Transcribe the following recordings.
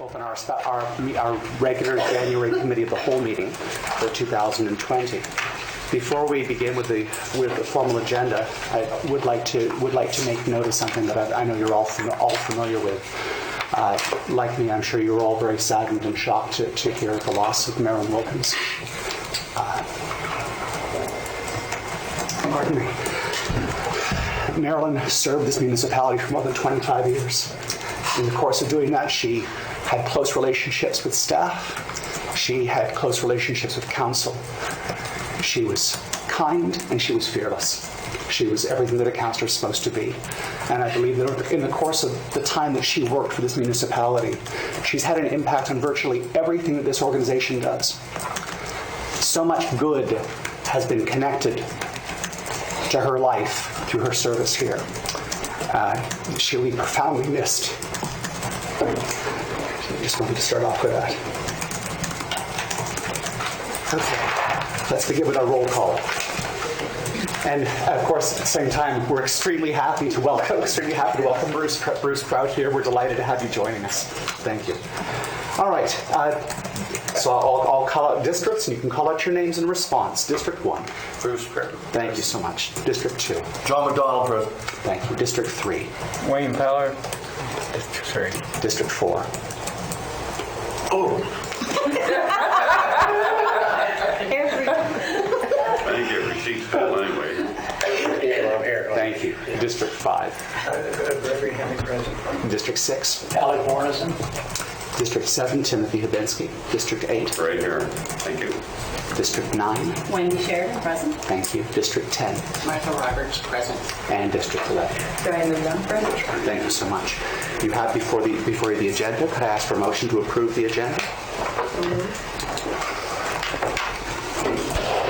open our regular January Committee of the Whole meeting for 2020. Before we begin with the formal agenda, I would like to make note of something that I know you're all familiar with. Like me, I'm sure you're all very saddened and shocked to hear the loss of Marilyn Wilkins. Pardon me. Marilyn served this municipality for more than 25 years. In the course of doing that, she had close relationships with staff. She had close relationships with council. She was kind and she was fearless. She was everything that a councillor is supposed to be. And I believe that in the course of the time that she worked for this municipality, she's had an impact on virtually everything that this organization does. So much good has been connected to her life through her service here. She'll be profoundly missed. I just wanted to start off with that. Okay, let's begin with our roll call. And of course, at the same time, we're extremely happy to welcome Bruce Cotw here. We're delighted to have you joining us. Thank you. All right. So I'll call out districts, and you can call out your names in response. District 1. Bruce Cotw. Thank you so much. District 2. John McDonald, President. Thank you. District 3. Wayne Peller. District 3. District 4. Oh. I think every seat's full anyway. Thank you. District 5. District 6. Alec Morrison. District 7, Timothy Hibinski. District 8. Right here. Thank you. District 9. Wendy Sheridan, present. Thank you. District 10. Martha Roberts, present. And District 11. Diana Young, present. Thank you so much. You have before you the agenda. Could I ask for a motion to approve the agenda?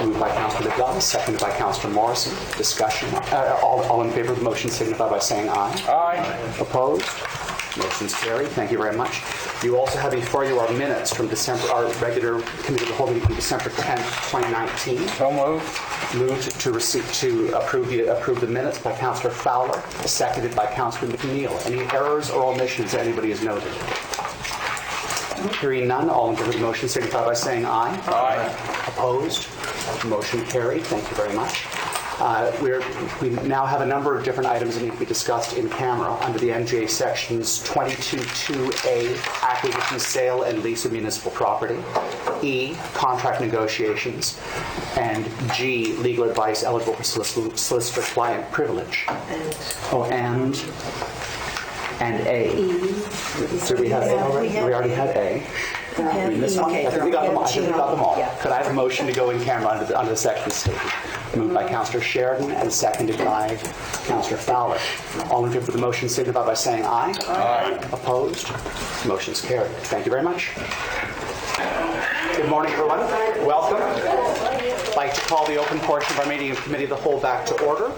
Moved by Councillor McDonald, seconded by Councillor Morrison. Discussion. All in favor of the motion signify by saying aye. Aye. Opposed? Motion's carried. Thank you very much. You also have before you our minutes from December, our regular committee of the whole meeting from December 10th, 2019. So moved. Moved to approve the minutes by Councillor Fowler, seconded by Councillor McNeil. Any errors or omissions that anybody has noted? Hearing none, all in favor of the motion signify by saying aye. Aye. Opposed? Motion carried. Thank you very much. We now have a number of different items that need to be discussed in camera under the NJ sections 22.2a, acquisition, sale, and lease of municipal property, E, contract negotiations, and G, legal advice eligible for solicitor-client privilege. And A. So we have A already? We already had A. We missed one? I think we got them all. Could I have a motion to go in camera under the section stated? Moved by Councillor Sheridan and seconded by Councillor Fowler. All in favor of the motion signify by saying aye. Aye. Opposed? Motion's carried. Thank you very much. Good morning, everyone. Welcome. I'd like to call the open portion of our meeting of Committee of the Whole back to order.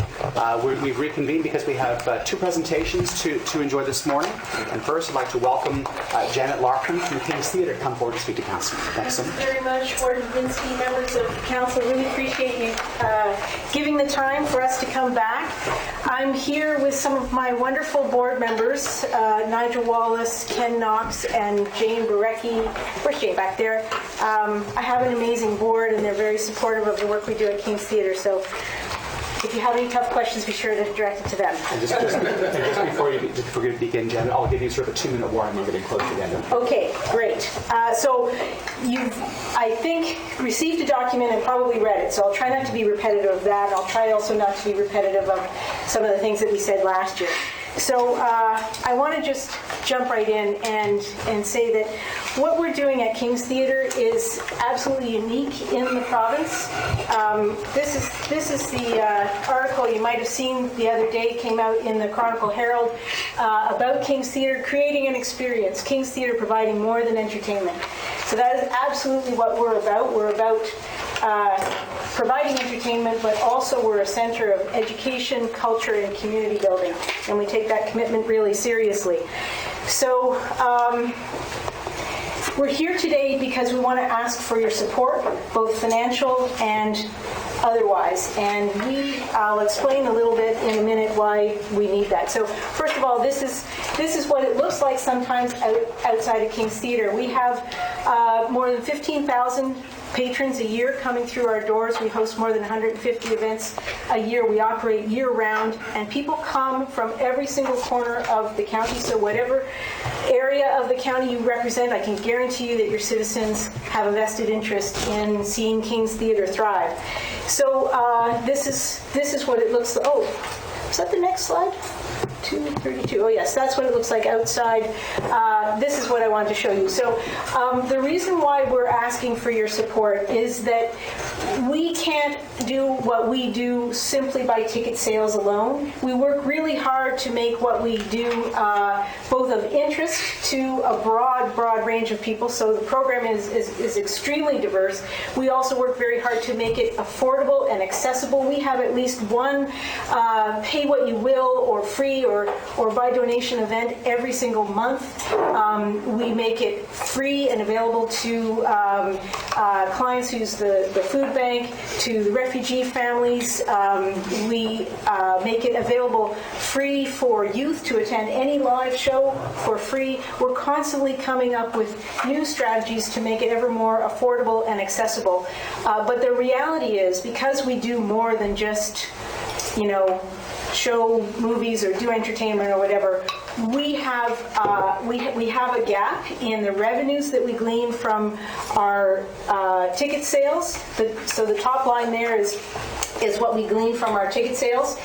We've reconvened because we have two presentations to enjoy this morning. And first, I'd like to welcome Janet Larkin from the King's Theatre to come forward and speak to Council. Thanks so much. Thank you very much, Warden Vinsky, members of Council. Really appreciate you giving the time for us to come back. I'm here with some of my wonderful board members, Nigel Wallace, Ken Knox, and Jane Barecki. Where's Jane? Back there. I have an amazing board, and they're very supportive of the work we do at King's Theatre. So if you have any tough questions, be sure to direct it to them. And just before you begin, Jen, I'll give you sort of a 2-minute warning. We're getting close to the end. Okay, great. So you've, I think, received a document and probably read it. So I'll try not to be repetitive of that. I'll try also not to be repetitive of some of the things that we said last year. So I want to just jump right in and say that what we're doing at King's Theatre is absolutely unique in the province. This is the article you might have seen the other day, came out in the Chronicle Herald about King's Theatre creating an experience. King's Theatre providing more than entertainment. So that is absolutely what we're about. We're about providing entertainment, but also we're a center of education, culture, and community building. And we take that commitment really seriously. So we're here today because we want to ask for your support, both financial and otherwise. And I'll explain a little bit in a minute why we need that. So first of all, this is what it looks like sometimes outside of King's Theatre. We have more than 15,000 patrons a year coming through our doors. We host more than 150 events a year. We operate year-round, and people come from every single corner of the county. So whatever area of the county you represent, I can guarantee you that your citizens have a vested interest in seeing King's Theatre thrive. So this is what it looks like. Oh, is that the next slide? 232. Oh yes, that's what it looks like outside. This is what I wanted to show you. So the reason why we're asking for your support is that we can't do what we do simply by ticket sales alone. We work really hard to make what we do both of interest to a broad range of people. So the program is extremely diverse. We also work very hard to make it affordable and accessible. We have at least one pay what you will or free or by donation event every single month. We make it free and available to clients who use the food bank, to the refugee families. We make it available free for youth to attend any live show for free. We're constantly coming up with new strategies to make it ever more affordable and accessible. But the reality is, because we do more than just, show movies or do entertainment or whatever, we have a gap in the revenues that we glean from our ticket sales. So the top line there is what we glean from our ticket sales.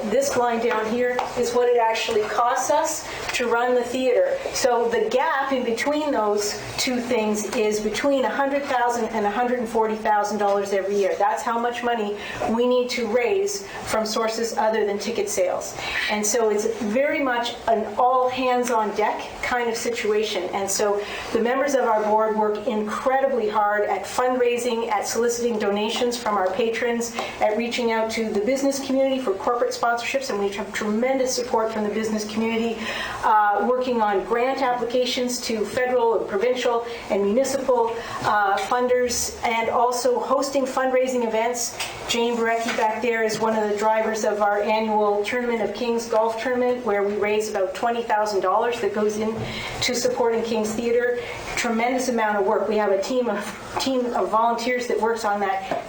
This line down here is what it actually costs us to run the theater. So the gap in between those two things is between $100,000 and $140,000 every year. That's how much money we need to raise from sources other than ticket sales. And so it's very much an all hands on deck kind of situation. And so the members of our board work incredibly hard at fundraising, at soliciting donations from our patrons, at reaching out to the business community for corporate sponsorships, and we have tremendous support from the business community, working on grant applications to federal and provincial and municipal funders, and also hosting fundraising events. Jane Barecki back there is one of the drivers of our annual Tournament of Kings golf tournament, where we raise about $20,000 that goes into supporting King's Theatre. Tremendous amount of work. We have a team of volunteers that works on that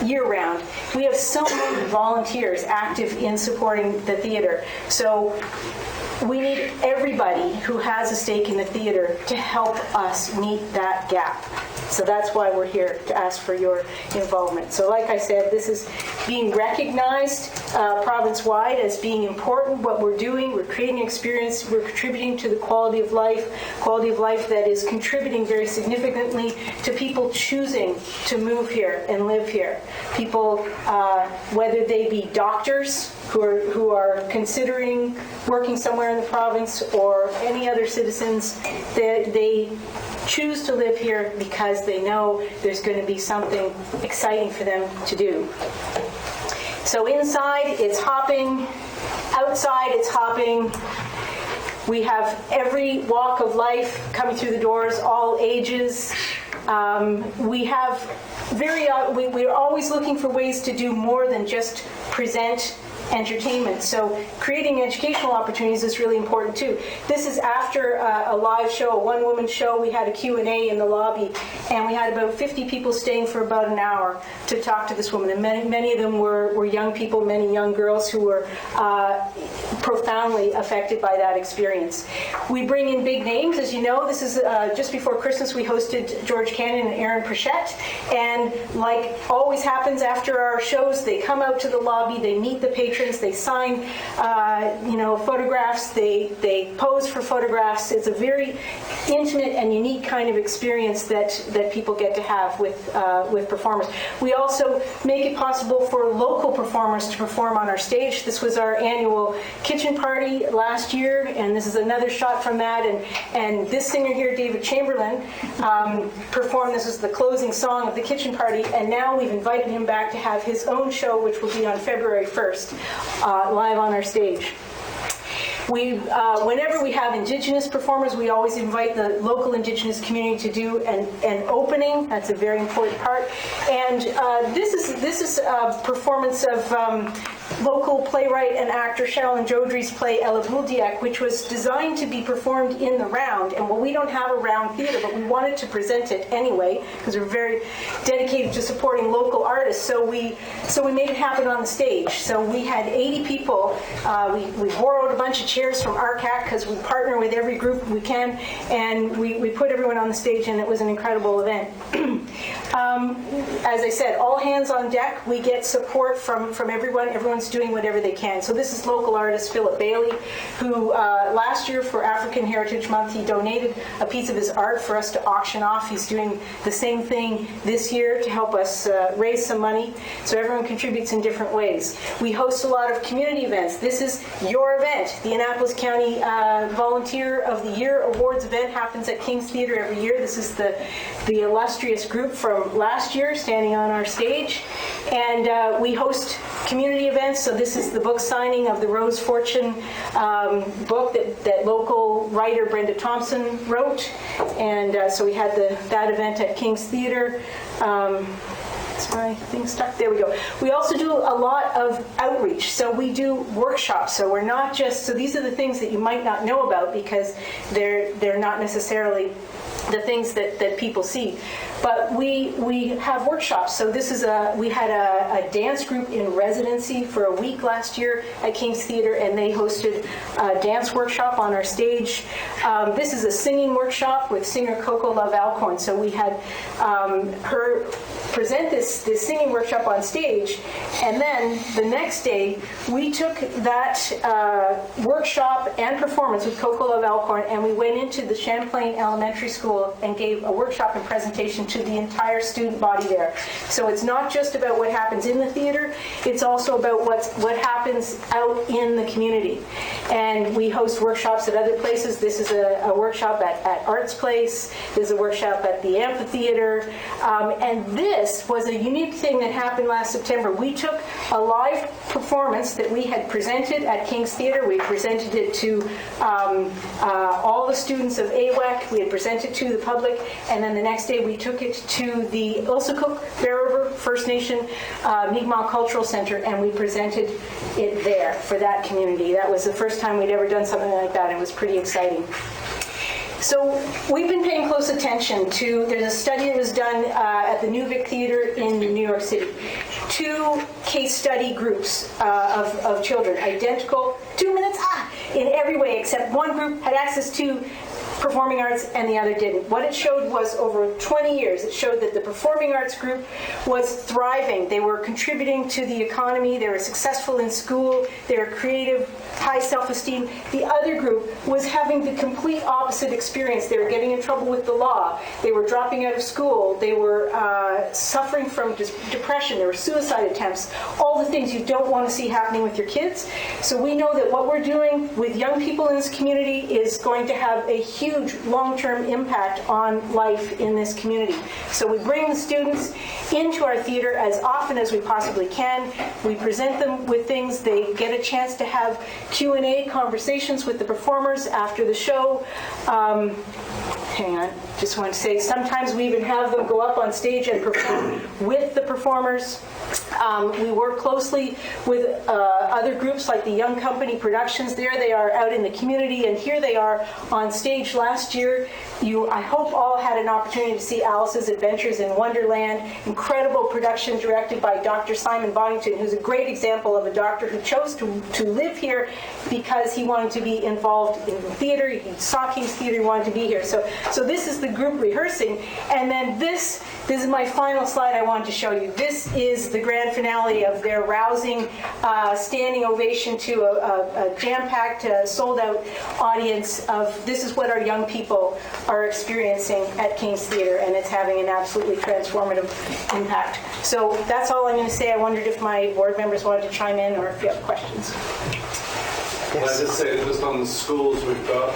year-round. We have so many volunteers active in supporting the theater. So we need everybody who has a stake in the theater to help us meet that gap. So that's why we're here, to ask for your involvement. So like I said, this is being recognized province-wide as being important. What we're doing, we're creating experience, we're contributing to the quality of life that is contributing very significantly to people choosing to move here and live here. People, whether they be doctors who are considering working somewhere in the province, or any other citizens, they choose to live here because they know there's going to be something exciting for them to do. So inside, it's hopping. Outside, it's hopping. We have every walk of life coming through the doors, all ages. We're always looking for ways to do more than just present entertainment. So creating educational opportunities is really important too. This is after a live show, a one-woman show. We had a Q&A in the lobby, and we had about 50 people staying for about an hour to talk to this woman. And many of them were young people, many young girls who were profoundly affected by that experience. We bring in big names. As you know, this is just before Christmas, we hosted George Cannon and Aaron Pritchett. And like always happens after our shows, they come out to the lobby, they meet the patrons, they sign photographs, they pose for photographs. It's a very intimate and unique kind of experience that people get to have with performers. We also make it possible for local performers to perform on our stage. This was our annual kitchen party last year, and this is another shot from that. And this singer here, David Chamberlain, performed. This is the closing song of the kitchen party, and now we've invited him back to have his own show, which will be on February 1st, live on our stage. Whenever we have Indigenous performers, we always invite the local Indigenous community to do an opening. That's a very important part. And this is a performance of local playwright and actor Sherilyn Jodry's play Ella Bouldiak, which was designed to be performed in the round. And well, we don't have a round theater, but we wanted to present it anyway because we're very dedicated to supporting local artists. So we made it happen on the stage. So we had 80 people. We borrowed a bunch of chairs from RCAC because we partner with every group we can, and we put everyone on the stage, and it was an incredible event. As I said, all hands on deck. We get support from everyone. Everyone's doing whatever they can. So this is local artist Philip Bailey, who last year for African Heritage Month, he donated a piece of his art for us to auction off. He's doing the same thing this year to help us raise some money. So everyone contributes in different ways. We host a lot of community events. This is your event. The Annapolis County Volunteer of the Year Awards event happens at King's Theatre every year. This is the illustrious group from last year standing on our stage. And we host community events. So this is the book signing of the Rose Fortune book that local writer Brenda Thompson wrote. And so we had that event at King's Theatre. My thing stuck. There we go. We also do a lot of outreach. So we do workshops. So we're not just, so these are the things that you might not know about because they're not necessarily the things that people see. But we have workshops. So this is we had a dance group in residency for a week last year at King's Theatre, and they hosted a dance workshop on our stage. This is a singing workshop with singer Cotw Love Alcorn. So we had her present this singing workshop on stage, and then the next day we took that workshop and performance with Cotw Love Alcorn, and we went into the Champlain Elementary School and gave a workshop and presentation to the entire student body there. So it's not just about what happens in the theater, it's also about what happens out in the community. And we host workshops at other places. This is a workshop at Arts Place. There's a workshop at the amphitheater. And this was a unique thing that happened last September. We took a live performance that we had presented at King's Theatre. We presented it to all the students of AWEC. We had presented to the public. And then the next day we took it to the Ilsakuk Bear River First Nation Mi'kmaq Cultural Center, and we presented it there for that community. That was the first time we'd ever done something like that. It was pretty exciting. So we've been paying close attention to, there's a study that was done at the New Vic Theater in New York City. 2 case study groups of children, identical, 2 minutes, in every way, except one group had access to performing arts and the other didn't. What it showed was over 20 years, it showed that the performing arts group was thriving. They were contributing to the economy, they were successful in school, they were creative, high self-esteem. The other group was having the complete opposite experience. They were getting in trouble with the law, they were dropping out of school, they were suffering from depression, there were suicide attempts, all the things you don't want to see happening with your kids. So we know that what we're doing with young people in this community is going to have a huge long-term impact on life in this community. So we bring the students into our theater as often as we possibly can. We present them with things. They get a chance to have Q&A conversations with the performers after the show. Hang on, just want to say sometimes we even have them go up on stage and perform with the performers. We work closely with other groups like the Young Company Productions. There they are out in the community, and here they are on stage last year. I hope all had an opportunity to see Alice's Adventures in Wonderland. Incredible production directed by Dr. Simon Boddington, who's a great example of a doctor who chose to live here because he wanted to be involved in theater. He saw King's Theater, he wanted to be here. So this is the group rehearsing. And then this is my final slide I wanted to show you. This is the grand finale of their rousing standing ovation to a jam-packed, sold-out audience of this is what our young people are experiencing at King's Theatre, and it's having an absolutely transformative impact. So that's all I'm going to say. I wondered if my board members wanted to chime in or if you have questions. Can I just say, just on the schools, we've got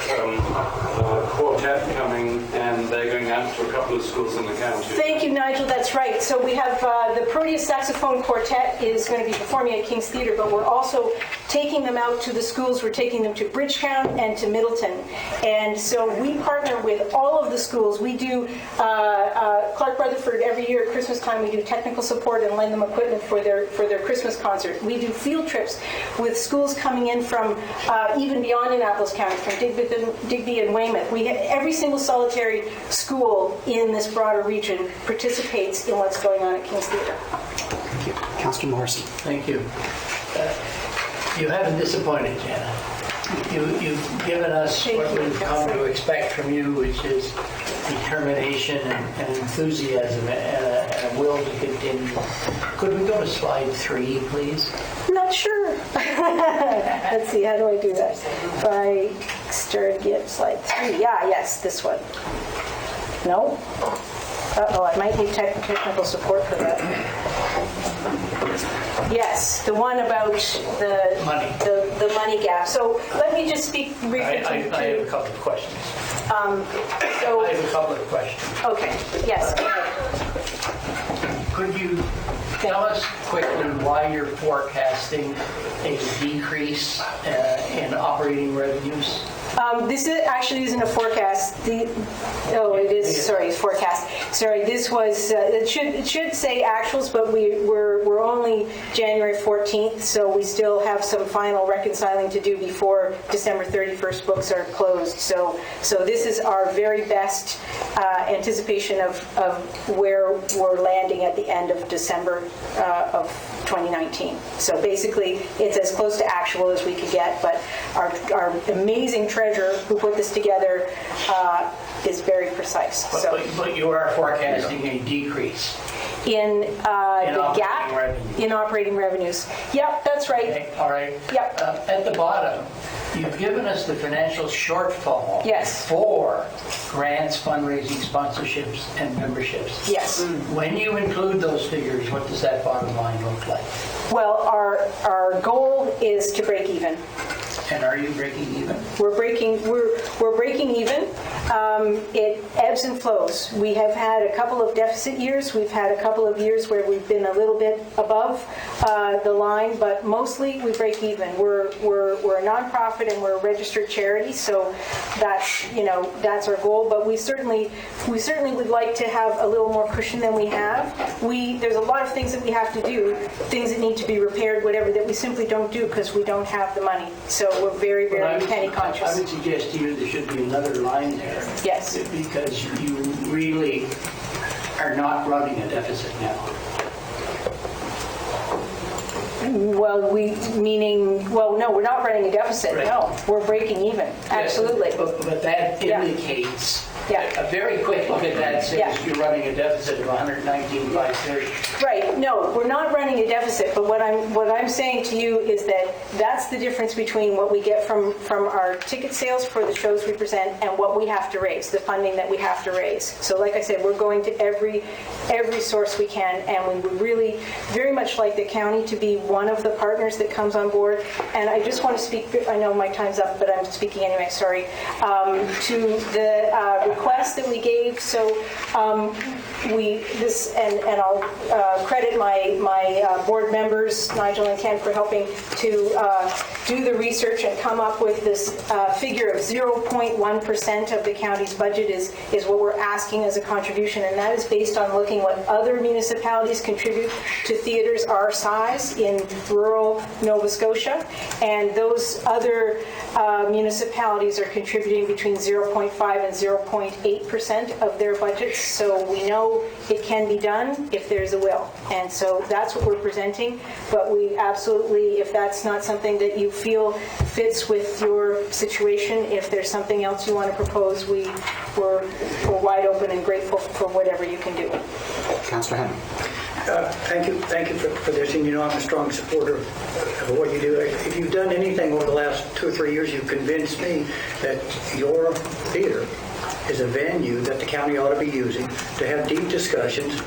Quartet coming, and they're going out to a couple of schools in the county. Thank you, Nigel. That's right. So we have the Proteus Saxophone Quartet is going to be performing at King's Theatre, but we're also taking them out to the schools. We're taking them to Bridgetown and to Middleton. And so we partner with all of the schools. We do, Clark Rutherford, every year at Christmas time, we do technical support and lend them equipment for their Christmas concert. We do field trips with schools coming in from even beyond Annapolis County, from Digby and Weymouth. Every single solitary school in this broader region participates in what's going on at King's Theatre. Thank you. Councillor Morrison. Thank you. You haven't disappointed, Jana. You've given us what we've come to expect from you, which is determination and enthusiasm and a will to continue. Could we go to slide 3, please? I'm not sure. Let's see, how do I do that? If I start again, slide 3. Yeah, yes, this one. No? Uh-oh, I might need technical support for that. Yes, the one about the Money. the money gap. So let me just speak briefly I have a couple of questions. so, I have a couple of questions. okay, yes, go ahead. Could you tell us quickly why you're forecasting a decrease in operating revenues? This actually isn't a forecast. It is. Sorry, forecast. Sorry, this was. It should say actuals, but we're only January 14th, so we still have some final reconciling to do before December 31st books are closed. So this is our very best anticipation of where we're landing at the end of December of 2019. So basically, it's as close to actual as we could get, but our amazing treasurer who put this together is very precise. But you are forecasting a decrease In the gap revenues. in operating revenues. Yep, that's right. Okay, all right. Yep. At the bottom, you've given us the financial shortfall Yes. for grants, fundraising, sponsorships, and memberships. Yes. When you include those figures, what does that bottom line look like? Well, our goal is to break even. And are you breaking even? We're breaking even. It ebbs and flows. We have had a couple of deficit years. We've had a couple of years where we've been a little bit above the line, but mostly we break even. We're a nonprofit and we're a registered charity, so that's our goal. But we certainly would like to have a little more cushion than we have. There's a lot of things that we have to do, things that need to be repaired, whatever, that we simply don't do because we don't have the money. So we're very, very penny I conscious. would suggest to you there should be another line there. Yes. Because you really are not running a deficit now. Well, no, we're not running a deficit. Right. No, we're breaking even. Absolutely. Yes, but that Yeah. indicates, Yeah. a very quick look at that says Yeah. you're running a deficit of 119,530. Right. No, we're not running a deficit. But what I'm saying to you is that that's the difference between what we get from our ticket sales for the shows we present and what we have to raise, the funding that we have to raise. So, like I said, we're going to every source we can, and we would really very much like the county to be one of the partners that comes on board. And I just want to speak. I know my time's up, but I'm speaking anyway. Sorry. To the request that we gave. So and I'll credit my board members, Nigel and Ken, for helping to do the research and come up with this figure of 0.1% of the county's budget is what we're asking as a contribution, and that is based on looking what other municipalities contribute to theaters our size in rural Nova Scotia, and those other municipalities are contributing between 0.5 and 0.8% of their budgets, so we know it can be done if there's a will. And so that's what we're presenting, but we absolutely, if that's not something that you feel fits with your situation, if there's something else you want to propose, we're wide open and grateful for whatever you can do. Councillor Henry. Thank you for this, and I'm a strong supporter of what you do. If you've done anything over the last 2 or 3 years, you've convinced me that your theater is a venue that the county ought to be using to have deep discussions,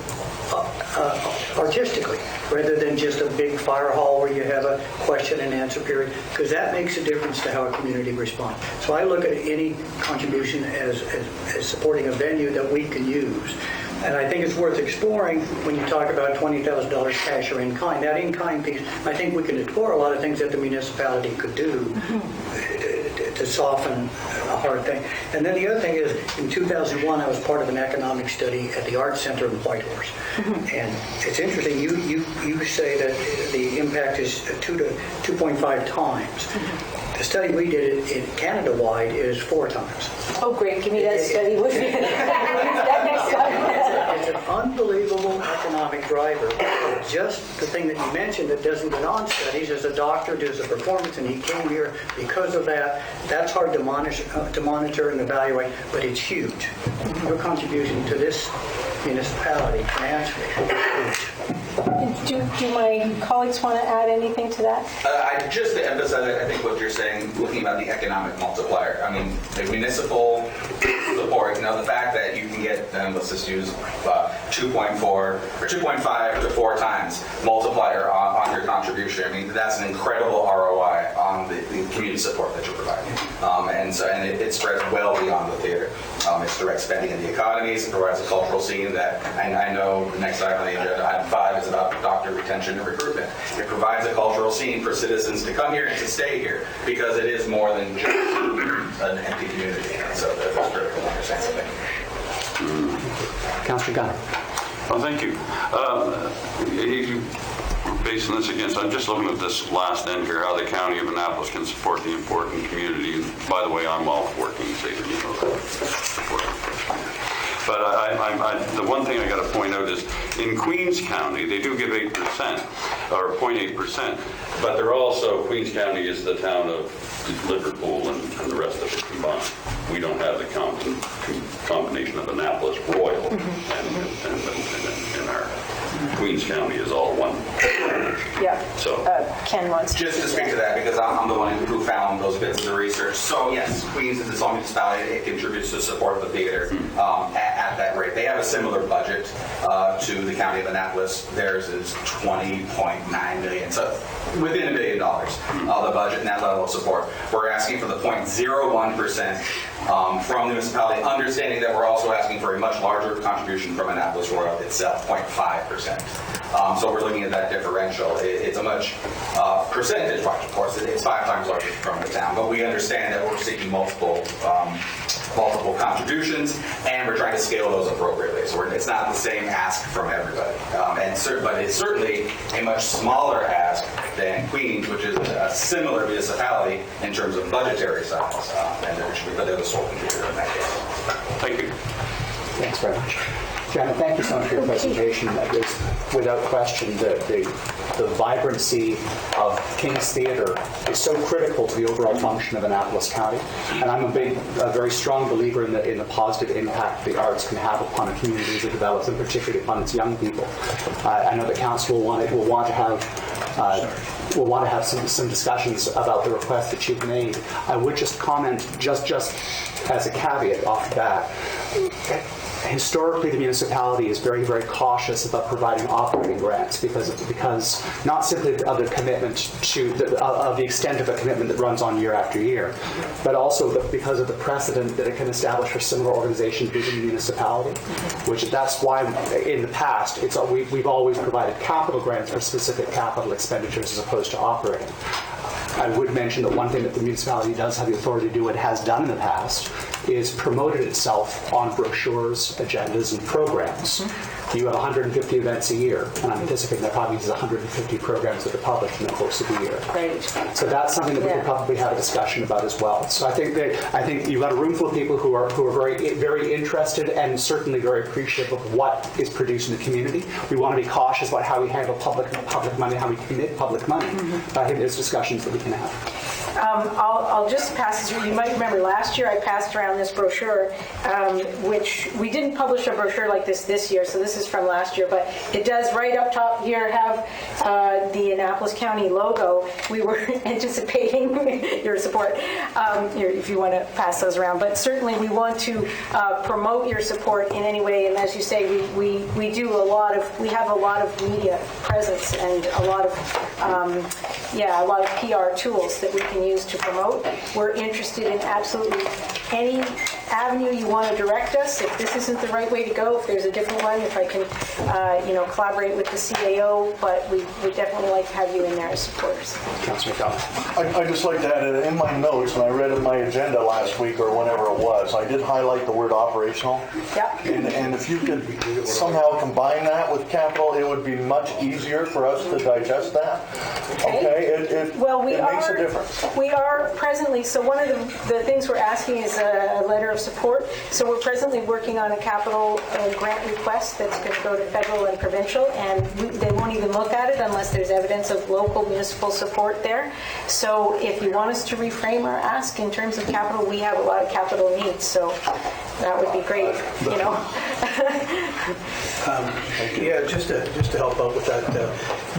artistically, rather than just a big fire hall where you have a question and answer period, because that makes a difference to how a community responds. So I look at any contribution as supporting a venue that we can use. And I think it's worth exploring when you talk about $20,000 cash or in-kind. That in-kind piece, I think we can explore a lot of things that the municipality could do to soften a hard thing. And then the other thing is, in 2001, I was part of an economic study at the Arts Center in Whitehorse. And it's interesting, you say that the impact is 2 to 2.5 times. The study we did in Canada-wide is 4 times. Oh, great. Give me that study. We'll use that next time. It's an unbelievable economic driver. Just the thing that you mentioned that doesn't get on studies is a doctor does a performance and he came here because of that. That's hard to monitor and evaluate, but it's huge. Your contribution to this municipality financially is huge. Do my colleagues want to add anything to that? Just to emphasize, I think what you're saying, looking about the economic multiplier. I mean, the municipal support, the fact that you can get, let's just use 2.4 or 2.5 to 4 times multiplier on your contribution. I mean, that's an incredible ROI on the community support that you're providing. And it spreads well beyond the theater. It's direct spending in the economies. It provides a cultural scene that I know the next item on the agenda, item 5, is about doctor retention and recruitment. It provides a cultural scene for citizens to come here and to stay here because it is more than just an empty community. So that's critical to understand something. Councillor Gunn. Well, thank you. You basing this against, I'm just looking at this last end here, how the County of Annapolis can support the important community. And by the way, I'm all for working safer, that. But the one thing I got to point out is in Queens County, they do give 8% or 0.8%, but they're also, Queens County is the town of Liverpool and the rest of it combined. We don't have the combination of Annapolis Royal and our Queens County is all one. Yeah. So Ken wants to. Just to speak to that, because I'm the one who found those bits of the research. So yes, Queens is its own municipality. It contributes to support the theater at that rate. They have a similar budget to the County of Annapolis. Theirs is $20.9 million. So within $1 billion of the budget and that level of support. We're asking for the 0.01% from the municipality, understanding that we're also asking for a much larger contribution from Annapolis Royal itself, 0.5%. So we're looking at that differential. It's a much percentage-wise, of course, it's 5 times larger from the town, but we understand that we're seeking multiple contributions, and we're trying to scale those appropriately. So it's not the same ask from everybody, but it's certainly a much smaller ask than Queens, which is a similar municipality in terms of budgetary size, and they're the sole contributor in that case. thank you. Thanks very much. Janet, thank you so much for your presentation. That is, without question, the vibrancy of King's Theatre is so critical to the overall function of Annapolis County. And I'm a very strong believer in the positive impact the arts can have upon a community as it develops, and particularly upon its young people. I know the council will want to have some discussions about the request that you've made. I would just comment, just as a caveat off the bat. Historically, the municipality is very, very cautious about providing operating grants because not simply of the commitment to of the extent of a commitment that runs on year after year, but also because of the precedent that it can establish for similar organizations within the municipality. That's why in the past we've always provided capital grants for specific capital expenditures as opposed to operating. I would mention that one thing that the municipality does have the authority to do and has done in the past is promoted itself on brochures, agendas, and programs. You have 150 events a year, and I'm anticipating that probably is 150 programs that are published in the course of the year. Right. So that's something that we could probably have a discussion about as well. So I think you've got a room full of people who are very, very interested and certainly very appreciative of what is produced in the community. We want to be cautious about how we handle public money, how we commit public money. But I think there's discussions that we can have. I'll just pass this. You might remember last year I passed around this brochure, which we didn't publish a brochure like this year, so this is from last year, but it does right up top here have the Annapolis County logo. We were anticipating your support if you want to pass those around. But certainly we want to promote your support in any way. And as you say, we have a lot of media presence and a lot of PR tools that we can use to promote. We're interested in absolutely any avenue you want to direct us. If this isn't the right way to go, if there's a different one, if I can, collaborate with the CAO, but we would definitely like to have you in there as supporters. Councilor McDonald. I'd just like to add in my notes, and I read in my agenda last week or whenever it was, I did highlight the word operational. Yep. And if you could somehow combine that with capital, it would be much easier for us to digest that. Okay? It makes a difference. We are presently, so one of the things we're asking is a letter of support. So we're presently working on a capital grant request that's going to go to federal and provincial, and they won't even look at it unless there's evidence of local municipal support there. So if you want us to reframe our ask in terms of capital, we have a lot of capital needs, so that would be great, Yeah, just to help out with that,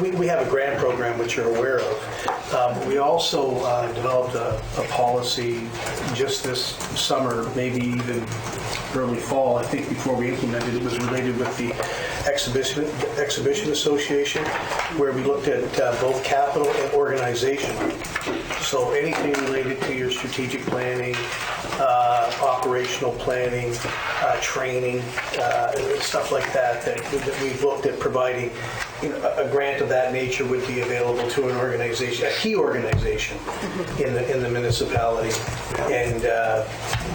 we have a grant program which you're aware of. We also developed a policy just this summer, maybe even early fall, I think, before we implemented it. Was related with the Exhibition Association, where we looked at both capital and organization. So anything related to your strategic planning, operational planning, training, stuff like that we've looked at providing. A grant of that nature would be available to an organization, a key organization in the municipality, and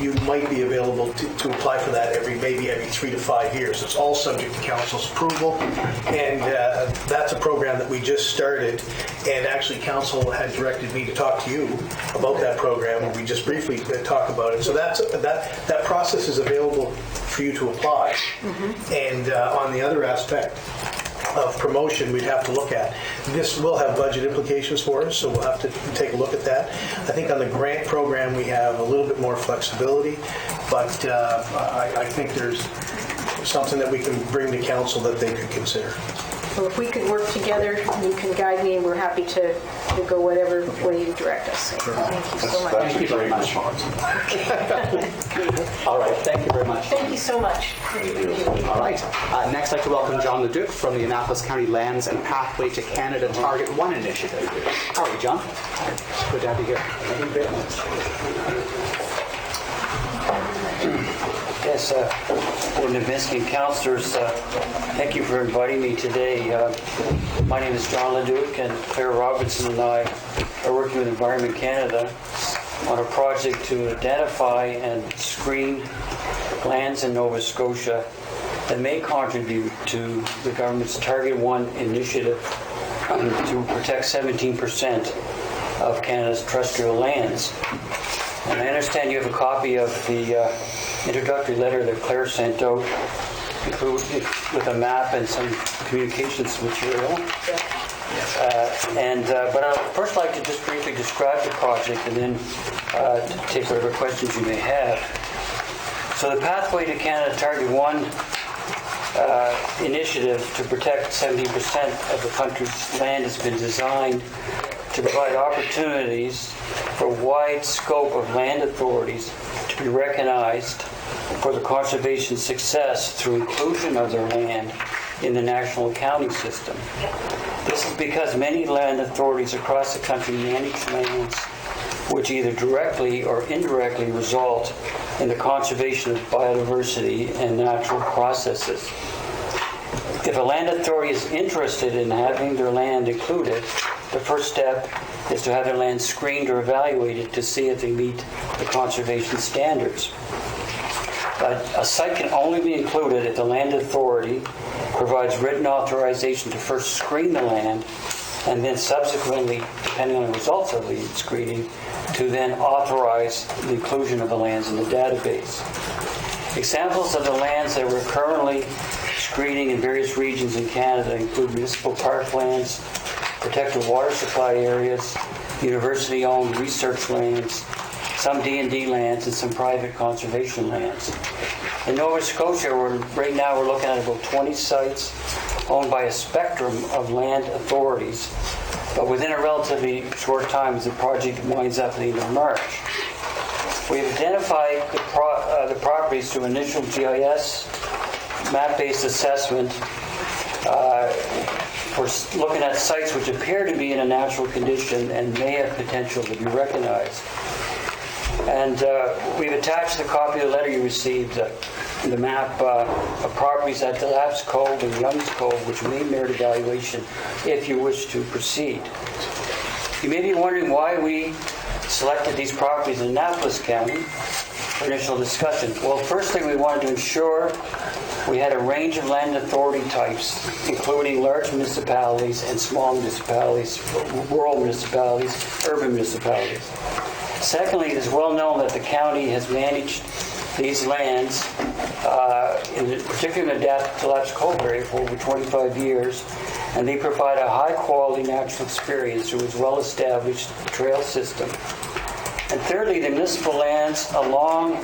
you might be available to apply for that maybe every 3 to 5 years. It's all subject to council's approval, and that's a program that we just started. And actually, council had directed me to talk to you about that program, and we just briefly talk about it. So that process is available for you to apply. And on the other aspect of promotion, we'd have to look at. This will have budget implications for us, so we'll have to take a look at that. I think on the grant program, we have a little bit more flexibility, but I think there's something that we can bring to council that they could consider. Well, if we could work together, you can guide me, and we're happy to go whatever way you direct us. So thank you so much. Thank you very much. All right, thank you very much. Thank you so much. All right, next I'd like to welcome John Leduc from the Annapolis County Lands and Pathway to Canada Target 1 Initiative. How are you, John? Good to have you here. Thank you very much. Yes, Board Nabinski and councillors, thank you for inviting me today. My name is John Leduc, and Claire Robinson and I are working with Environment Canada on a project to identify and screen lands in Nova Scotia that may contribute to the government's Target 1 initiative to protect 17% of Canada's terrestrial lands. And I understand you have a copy of the introductory letter that Claire sent out, included with a map and some communications material. But I'd first like to just briefly describe the project and then take whatever questions you may have. So the Pathway to Canada Target 1 initiative to protect 70% of the country's land has been designed to provide opportunities for a wide scope of land authorities to be recognized for the conservation success through inclusion of their land in the national accounting system. This is because many land authorities across the country manage lands which either directly or indirectly result in the conservation of biodiversity and natural processes. If a land authority is interested in having their land included, the first step is to have their land screened or evaluated to see if they meet the conservation standards. A site can only be included if the land authority provides written authorization to first screen the land and then subsequently, depending on the results of the screening, to then authorize the inclusion of the lands in the database. Examples of the lands that we're currently screening in various regions in Canada include municipal parklands, protected water supply areas, university-owned research lands, some D&D lands, and some private conservation lands. In Nova Scotia, right now we're looking at about 20 sites owned by a spectrum of land authorities, but within a relatively short time as the project winds up at the end of March. We've identified the properties through initial GIS, map-based assessment, for looking at sites which appear to be in a natural condition and may have potential to be recognized. And we've attached the copy of the letter you received, the map of properties at Delap's Cove and Young's Cove, which may merit evaluation if you wish to proceed. You may be wondering why we selected these properties in Annapolis County for initial discussion. Well, firstly, we wanted to ensure we had a range of land authority types, including large municipalities and small municipalities, rural municipalities, urban municipalities. Secondly, it is well known that the county has managed these lands, particularly in the Delap's Cove area, for over 25 years, and they provide a high-quality natural experience through its well-established trail system. And thirdly, the municipal lands along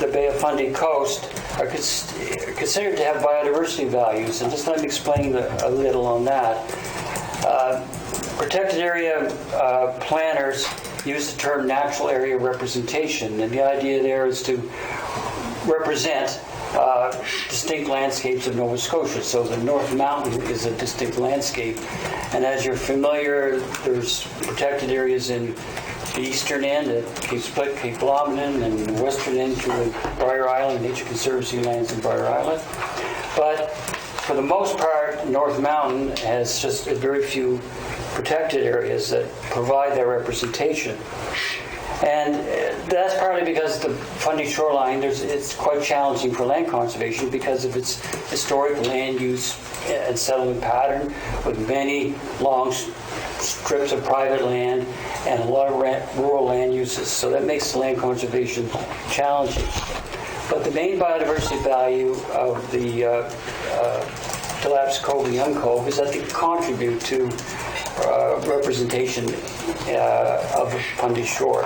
the Bay of Fundy coast are considered to have biodiversity values, and just let me explain a little on that. Protected area planners use the term natural area representation, and the idea there is to represent distinct landscapes of Nova Scotia. So the North Mountain is a distinct landscape, and as you're familiar, there's protected areas in the eastern end at Cape Split, Cape Blomidon, and the western end to the Briar Island, Nature Conservancy lands in Briar Island. But for the most part, North Mountain has just very few protected areas that provide that representation. And that's partly because the Fundy shoreline, it's quite challenging for land conservation because of its historic land use and settlement pattern, with many long strips of private land and a lot of rural land uses. So that makes the land conservation challenging. But the main biodiversity value of the Delap's Cove and Young Cove is that they contribute to representation of the Fundy shore.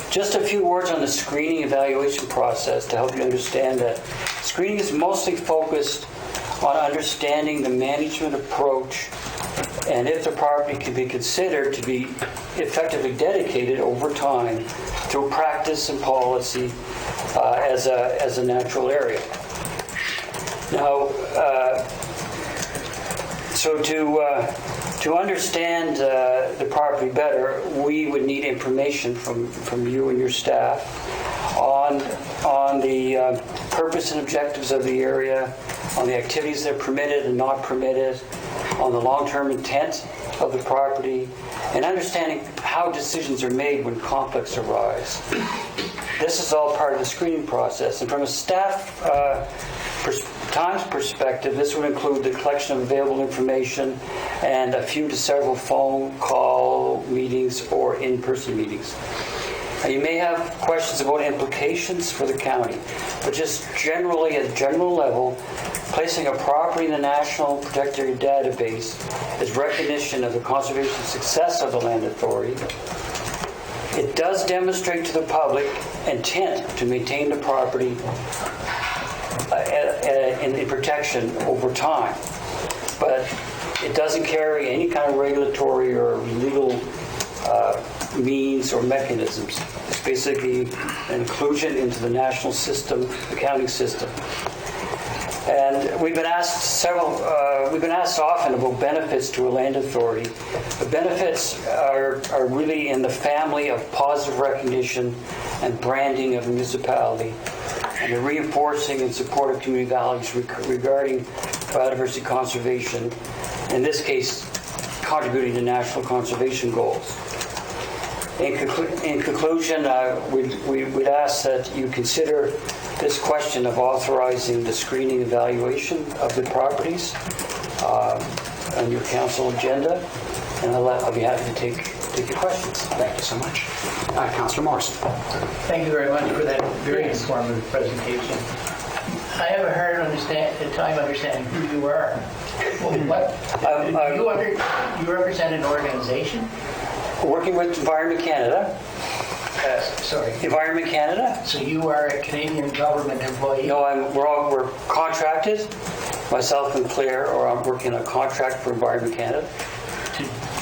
Just a few words on the screening evaluation process to help you understand that. Screening is mostly focused on understanding the management approach and if the property can be considered to be effectively dedicated over time through practice and policy as a natural area. Now, so to understand the property better, we would need information from you and your staff on the purpose and objectives of the area, on the activities that are permitted and not permitted, on the long-term intent of the property, and understanding how decisions are made when conflicts arise. This is all part of the screening process. And from a staff times perspective, this would include the collection of available information and a few to several phone call meetings or in-person meetings. Now, you may have questions about implications for the county, but just generally at a general level, placing a property in the National Protected Area Database is recognition of the conservation success of the land authority. It does demonstrate to the public intent to maintain the property in protection over time, but it doesn't carry any kind of regulatory or legal means or mechanisms. It's basically an inclusion into the national system, accounting system. And we've been asked often about benefits to a land authority. The benefits are really in the family of positive recognition and branding of the municipality, and the reinforcing and support of community values regarding biodiversity conservation, in this case, contributing to national conservation goals. In conclusion, we'd ask that you consider this question of authorizing the screening evaluation of the properties on your council agenda, and I'll be happy to take your questions. Thank you so much. Councillor Morrison. Thank you very much for that very informative presentation. I have a hard time understanding who you are. You represent an organization? working with Environment Canada. Sorry. Environment Canada. So you are a Canadian government employee? No, we're contracted. Myself and Claire, or I'm working on a contract for Environment Canada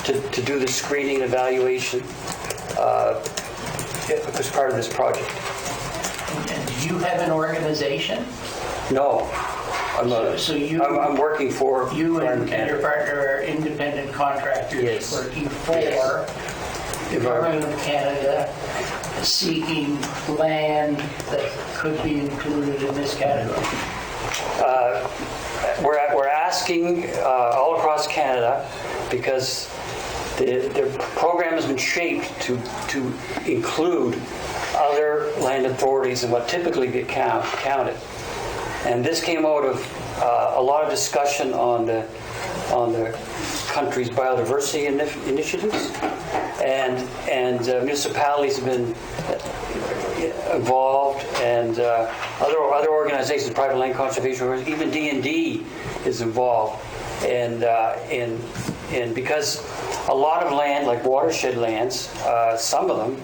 to do the screening and evaluation as part of this project. And do you have an organization? No, I'm not. So you, I'm working for you Environment and your Canada. partner are independent contractors Yes. working for the Government of Canada, seeking land that could be included in this category. We're asking all across Canada because the program has been shaped to include other land authorities and what typically get counted. And this came out of a lot of discussion on the country's biodiversity initiatives, and municipalities have been involved, and other organizations, private land conservation organizations, even D&D is involved, and because a lot of land, like watershed lands, some of them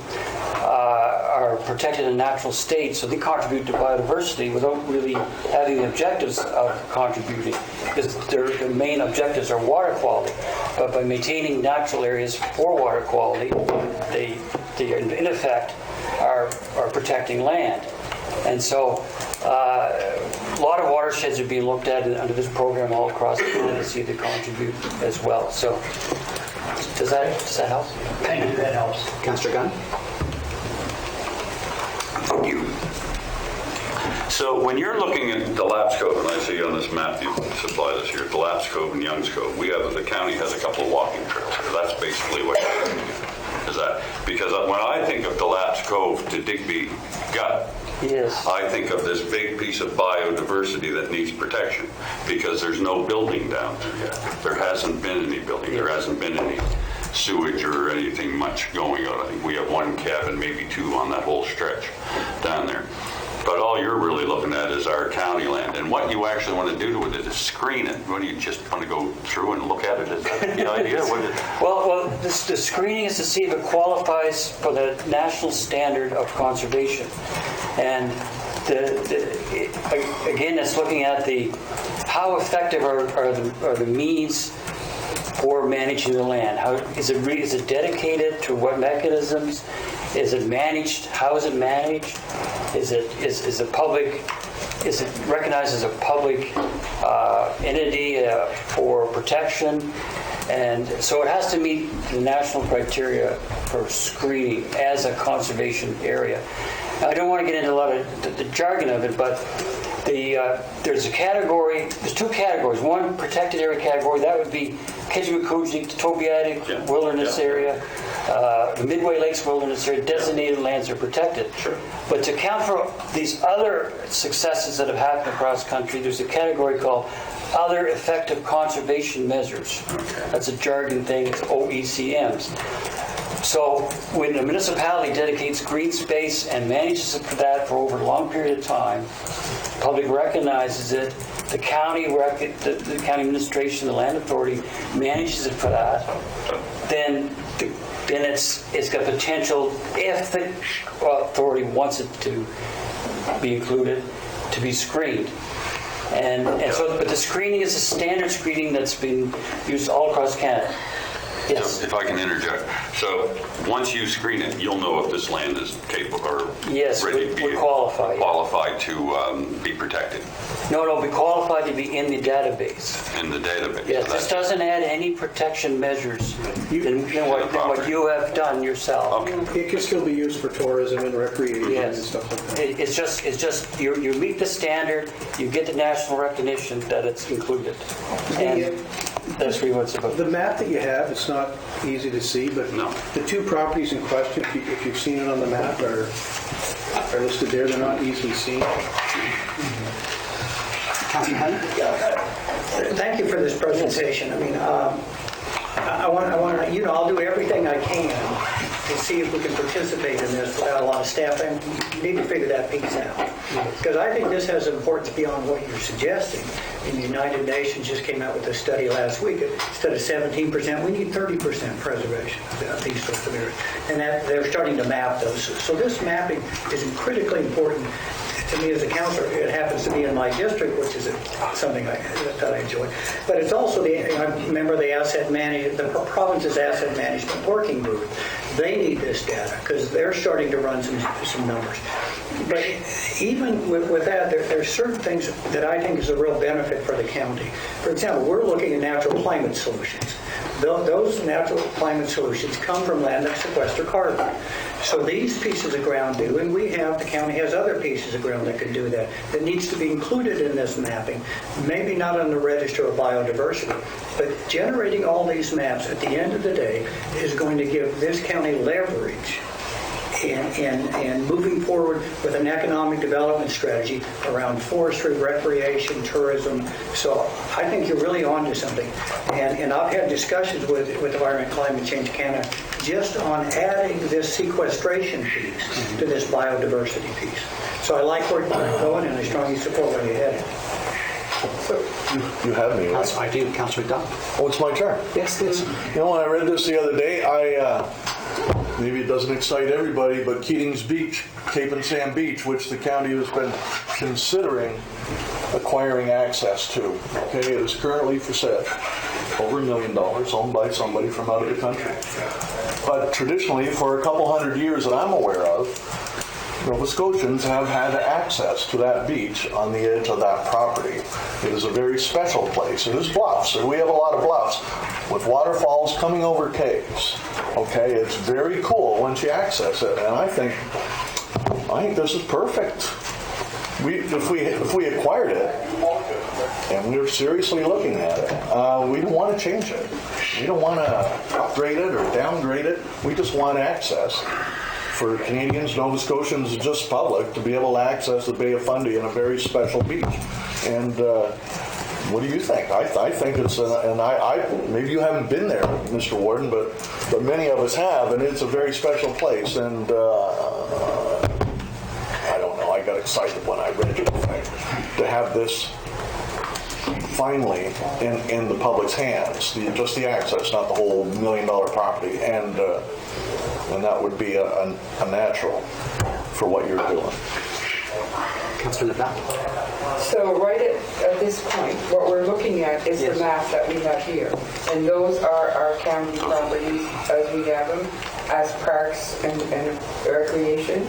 are protected in natural state, so they contribute to biodiversity without really having the objectives of contributing, because their main objectives are water quality. But by maintaining natural areas for water quality, they in effect are protecting land. And so a lot of watersheds are being looked at under this program all across Canada to see if they contribute as well. So does that help? Thank you, that helps. Councillor Gunn? Thank you. So when you're looking at the Lapse Cove, and I see on this map you supplied us here, the Lapse Cove and Youngs Cove, the county has a couple of walking trails here. That's basically what you're doing. Is that because when I think of the Lapse Cove to Digby Gut, yes, I think of this big piece of biodiversity that needs protection because there's no building down there yet. There hasn't been any building. There hasn't been any sewage or anything much going on. I think we have one cabin, maybe two on that whole stretch down there. But all you're really looking at is our county land. And what you actually want to do with it is screen it. What do you just want to go through and look at it? Is that the idea? Well, the screening is to see if it qualifies for the national standard of conservation. And again, it's looking at how effective are the means for managing the land. How is it dedicated to what mechanisms? Is it managed? How is it managed? Is it recognized as a public entity for protection? And so it has to meet the national criteria for screening as a conservation area. Now, I don't want to get into a lot of the jargon of it, but there's two categories. One protected area category, that would be Kitchimacoochee, Tobiatic Wilderness Area, the Midway Lakes Wilderness Area, designated lands are protected. Sure. But to account for these other successes that have happened across the country, there's a category called Other Effective Conservation Measures. Okay. That's a jargon thing, it's OECMs. So when a municipality dedicates green space and manages it for that for over a long period of time, the public recognizes it, the county administration, the land authority manages it for that, then it's got potential, if the authority wants it to be included, to be screened. But the screening is a standard screening that's been used all across Canada. Yes. So if I can interject. So once you screen it, you'll know if this land is capable or ready to be qualified to be protected. No, be qualified to be in the database. In the database. Yes, this doesn't add any protection measures than what you have done yourself. Okay. It can still be used for tourism and recreation and stuff like that. It's just you meet the standard, you get the national recognition that it's included. And that's really what it's about. The map that you have, it's not easy to see, but the two properties in question, if you've seen it on the map, are listed there. They're not easily seen. Councillor Henry? Thank you for this presentation. I mean, I want to, I'll do everything I can to see if we can participate in this without a lot of staff, and we need to figure that piece out. Because I think this has importance beyond what you're suggesting. And the United Nations just came out with a study last week. Instead of 17%, we need 30% preservation of these sorts of areas. And that they're starting to map those. So this mapping is critically important to me as a counselor. It happens to be in my district, which is something that I enjoy. But it's also I remember the province's asset management working group. They need this data because they're starting to run some numbers. But even with that, there are certain things that I think is a real benefit for the county. For example, we're looking at natural climate solutions. Those natural climate solutions come from land that sequester carbon. So these pieces of ground do, and the county has other pieces of ground that can do that. That needs to be included in this mapping. Maybe not on the register of biodiversity, but generating all these maps at the end of the day is going to give this county leverage and moving forward with an economic development strategy around forestry, recreation, tourism. So I think you're really onto something. And I've had discussions with Environment Climate Change Canada just on adding this sequestration piece to this biodiversity piece. So I like where you're going, and I strongly support where you're headed. You have me, right? I do, Councilor McDonald. Oh, it's my turn. Yes, it is. You know, when I read this the other day, maybe it doesn't excite everybody, but Keating's Beach, Cape and Sam Beach, which the county has been considering acquiring access to. Okay, it is currently for sale. Over $1 million, owned by somebody from out of the country. But traditionally, for a couple hundred years that I'm aware of, Nova Scotians have had access to that beach on the edge of that property. It is a very special place. It is bluffs, and we have a lot of bluffs with waterfalls coming over caves. Okay, it's very cool once you access it, and I think this is perfect. If we acquired it, and we're seriously looking at it, we don't want to change it. We don't want to upgrade it or downgrade it. We just want access for Canadians, Nova Scotians, just public, to be able to access the Bay of Fundy in a very special beach. And what do you think? I think it's, maybe you haven't been there, Mr. Warden, but many of us have, and it's a very special place. And I don't know, I got excited when I read it, to have this finally in the public's hands, just the access, not the whole $1 million property, and that would be a natural for what you're doing. Councilor McDonald. So right at this point, what we're looking at is the map that we have here. And those are our county properties as we have them, as parks and recreation.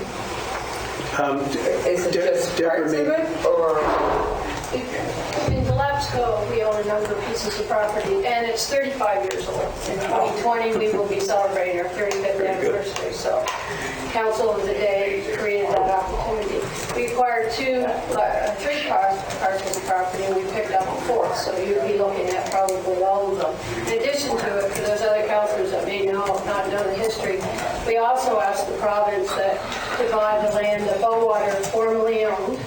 Is it just parts of it, or? In the Labs Cove, we own a number of pieces of property, and it's 35 years old. In 2020, we will be celebrating our 35th anniversary. So, Council of the Day created that opportunity. We acquired three parcels of property, and we picked up a fourth. So you'd be looking at probably all of them. In addition to it, for those other councillors that may not know the history, we also asked the province to buy the land that Bowater formerly owned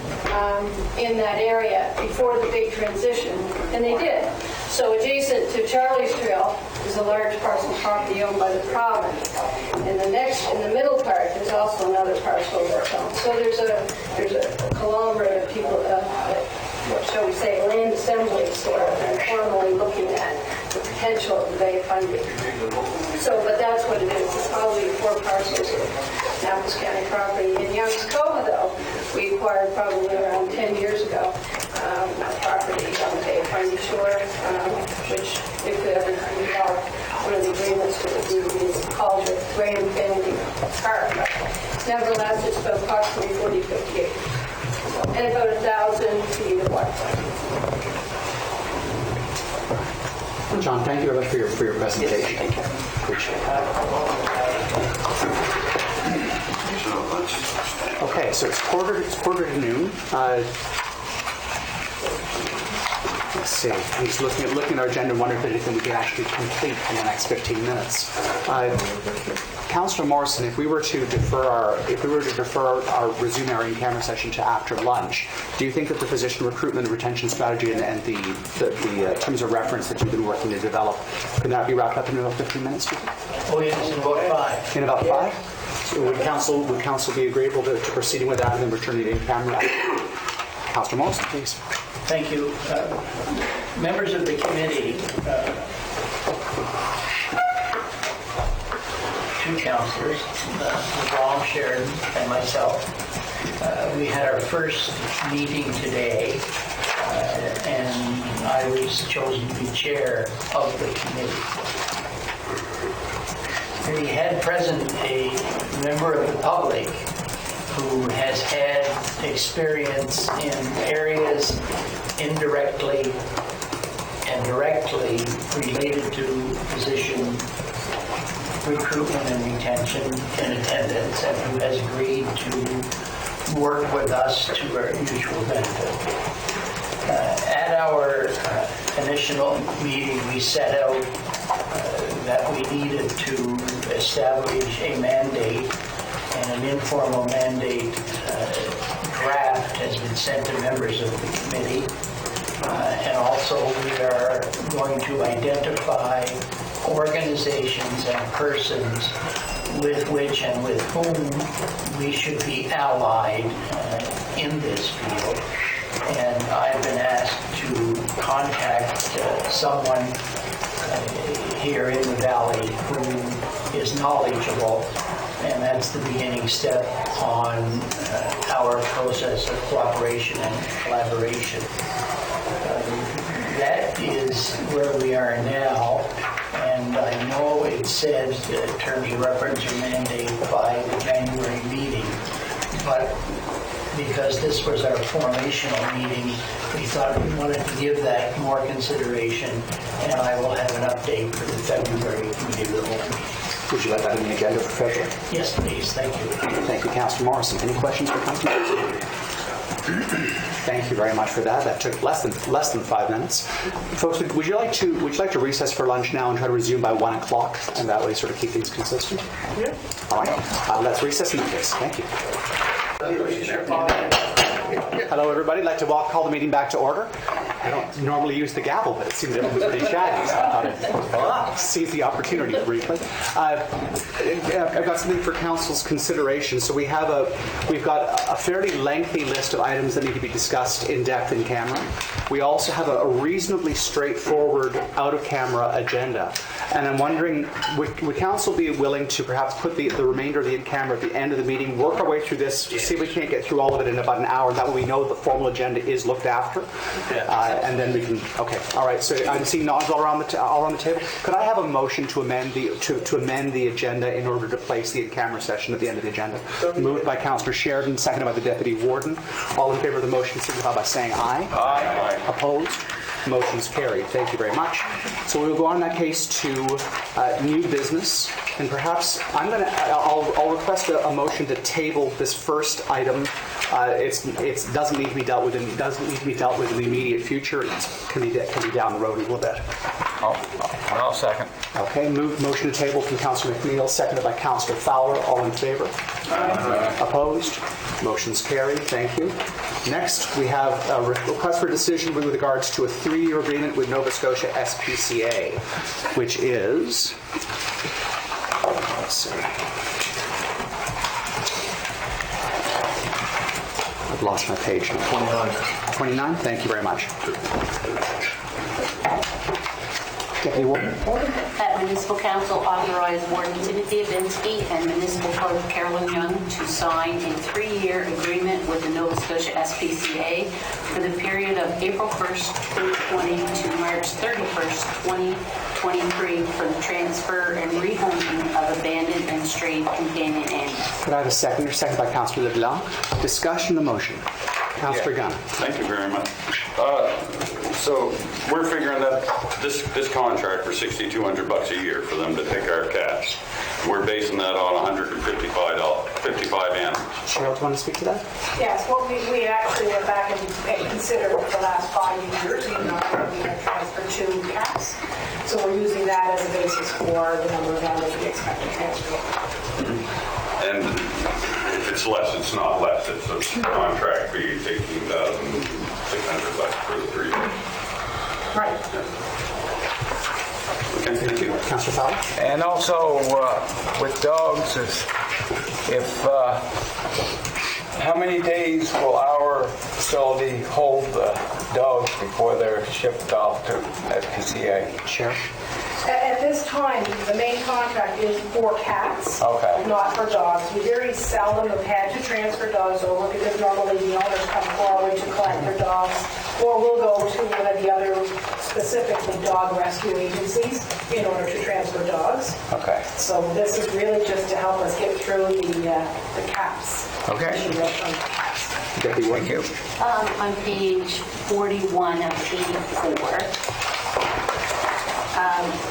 in that area before the big transition, and they did. So adjacent to Charlie's Trail is a large parcel of property owned by the province. And in the middle part, there's also another parcel that's owned. So there's a conglomerate of people, what shall we say, land assemblies that are formally looking at the potential of the Bay of Fundy. So, but that's what it is. It's probably 4 parcels of Annapolis County property. In Young's Cove, though, we acquired probably around 10 years ago a property on the Bay of Fundy shore, which, if we ever develop one of the agreements would be called the Graham Family Park. Nevertheless, it's about approximately 40-50 acres. And about 1,000 feet of waterfront. John, thank you very much for your presentation. Thank you. Appreciate it. Okay, so it's quarter to noon. Let's see. I'm just looking at our agenda and wondering if there's anything we can actually complete in the next 15 minutes. Councillor Morrison, if we were to defer our resume our in-camera session to after lunch, do you think that the physician recruitment and retention strategy and the terms of reference that you've been working to develop, can that be wrapped up in about 15 minutes? Do you think? Oh, yes, in about 5. In about 5? So would council be agreeable to proceeding with that and then returning to in-camera? Councillor Morrison, please. Thank you. Members of the committee, two councillors, Ron, Sheridan, and myself. We had our first meeting today, and I was chosen to be chair of the committee. We had present a member of the public who has had experience in areas indirectly and directly related to physician recruitment and retention in attendance, and who has agreed to work with us to our mutual benefit. At our initial meeting, we set out that we needed to establish a mandate, and an informal mandate draft has been sent to members of the committee. And also we are going to identify organizations and persons with which and with whom we should be allied in this field. And I've been asked to contact someone here in the valley who is knowledgeable, and that's the beginning step on our process of cooperation and collaboration. That is where we are now, and I know it says terms of reference or mandate by the January meeting, but because this was our formational meeting, we thought we wanted to give that more consideration, and I will have an update for the February committee of the whole meeting. Would you like that in the agenda for February? Yes, please. Thank you. Thank you, Councillor Morrison. Any questions for Councillor Morrison? Thank you very much for that. That took less than 5 minutes. Folks, would you like to recess for lunch now and try to resume by 1 o'clock, and that way sort of keep things consistent? Yeah. All right. Let's recess in that case. Thank you. Hello, everybody. I'd like to call the meeting back to order. I don't normally use the gavel, but it seems everyone's pretty shaggy, so I thought I'd seize the opportunity briefly. I've got something for council's consideration. So we've got a fairly lengthy list of items that need to be discussed in depth in camera. We also have a reasonably straightforward out-of-camera agenda. And I'm wondering, would council be willing to perhaps put the remainder of the in-camera at the end of the meeting, work our way through this, see if we can't get through all of it in about an hour, that way we know the formal agenda is looked after, and then we can, okay, all right, so I'm seeing nods all around the table. Could I have a motion to amend the agenda in order to place the in-camera session at the end of the agenda? Moved by Councillor Sheridan, seconded by the Deputy Warden. All in favor of the motion signify by saying aye. Aye. Opposed? Motion's carried. Thank you very much. So we will go on in that case to new business, and perhaps I'll request a motion to table this first item. It doesn't need to be dealt with in the immediate future. It can be down the road a little bit. I'll second. Okay, motion to table from Councillor McNeil, seconded by Councillor Fowler. All in favor? Aye. Opposed? Motion's carried. Thank you. Next, we have a request for decision with regards to a 3-year agreement with Nova Scotia SPCA, which is, let's see. I've lost my page. 29. 29? Thank you very much. Deputy Warden. That Municipal Council authorized Warden Timothy Abinsky and Municipal Clerk Carolyn Young to sign a 3-year agreement with the Nova Scotia SPCA for the period of April 1st, 2020 to March 31st, 2023 for the transfer and rehoming of abandoned and strayed companion animals. Could I have a seconder? Second by Councillor LeBlanc. Discussion of the motion. Councillor Gunn. Thank you very much. So we're figuring that this contract for $6,200 a year for them to take our cats, we're basing that on $155 animals. Cheryl, do you want to speak to that? Yes, well, we actually went back and considered the last 5 years, we had transferred 2 cats. So we're using that as a basis for the number of animals we expect to transfer. And if it's less, it's not less. It's a contract fee, $18,600 for the 3 years. Right. Okay, thank you. Councillor Fowler? And also with dogs, how many days will our facility hold the dogs before they're shipped off to SPCA? Cheryl? At this time, the main contract is for cats, Okay. not for dogs. We very seldom have had to transfer dogs over because normally the owners come forward to collect their dogs, or we'll go to one of the other specifically dog rescue agencies in order to transfer dogs. Okay. So this is really just to help us get through the caps. Okay. Deputy Warden? Thank you. On page 41 of 84,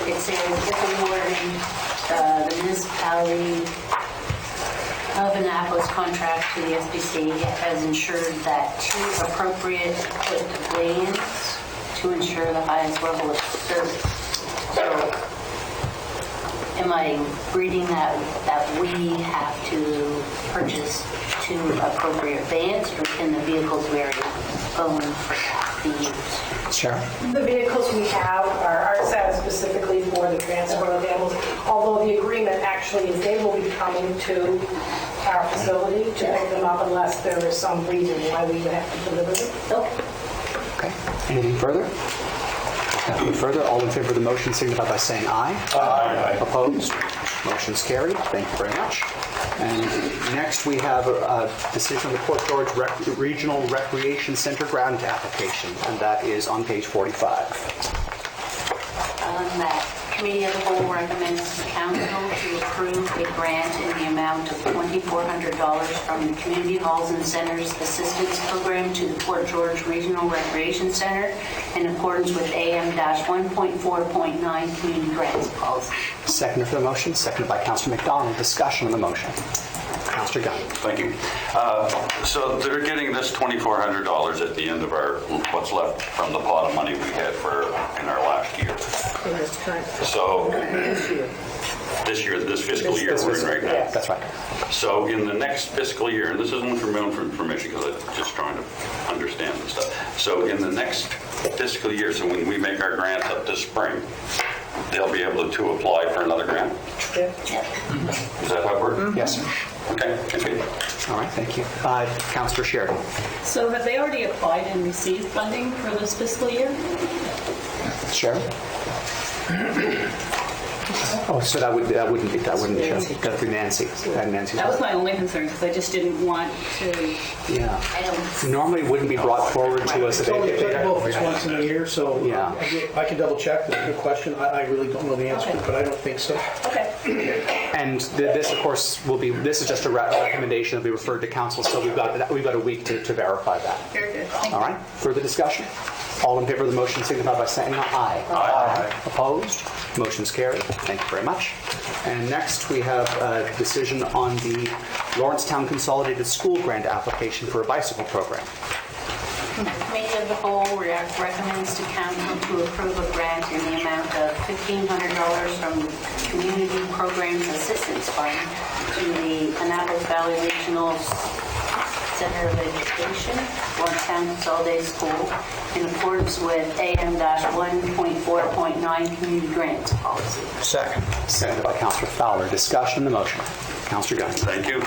it says, if awarding the municipality of Annapolis contract to the SBC has ensured that 2 appropriate equipped vans to ensure the highest level of service. So, am I reading that we have to purchase 2 appropriate vans, or can the vehicles we already own for that be used? Cheryl? The vehicles we have are set specifically for the transfer of animals, although the agreement actually is they will be coming to our facility to pick them up unless there is some reason why we would have to deliver them. Okay. Anything further? Nothing further. All in favor of the motion signify by saying aye. Aye. Opposed? Motion's carried. Thank you very much. And next we have a decision on the Port George Regional Recreation Center grant application, and that is on page 45. That Committee of the Whole recommends the council to approve a grant in the amount of $2,400 from the Community Halls and Centers Assistance Program to the Port George Regional Recreation Center in accordance with AM-1.4.9 Community Grants Policy. Second for the motion, seconded by Councillor McDonald. Discussion on the motion. Councillor Gunn. Thank you. So they're getting this $2,400 at the end of what's left from the pot of money we had in our last year. So this fiscal year we're in right now. That's right. So in the next fiscal year, and this isn't for my own information because I'm just trying to understand this stuff. So in the next fiscal year, so when we make our grants up this spring, they'll be able to apply for another grant? Yeah. Is that how it works? Yes, sir. Okay, thank you. All right, thank you. Councillor Sheridan. So have they already applied and received funding for this fiscal year? Cheryl? Oh, so that wouldn't be Cheryl. That'd be Nancy. That was my only concern, because I just didn't want to... Yeah. Normally it wouldn't be brought forward to us. It's only applicable if it's once in a year, so Yeah. I can double check. That's a good question. I really don't know the answer, but I don't think so. Okay. And this, of course, this is just a recommendation that we referred to council, so we've got a week to verify that. Very good. Thank All right, further discussion? All in favor of the motion signify by saying aye. Aye. Opposed? Motion's carried. Thank you very much. And next we have a decision on the Lawrencetown Consolidated School Grant application for a bicycle program. The Committee of the Whole recommends to council to approve a grant in the amount of $1,500 from the Community Programs Assistance Fund to the Annapolis Valley Regional Center of Education, Lawrencetown Consolidated School, in accordance with AM-1.4.9 Community Grants Policy. Second. Seconded by Councillor Fowler. Discussion on the motion. Councillor Gunn. Thank you.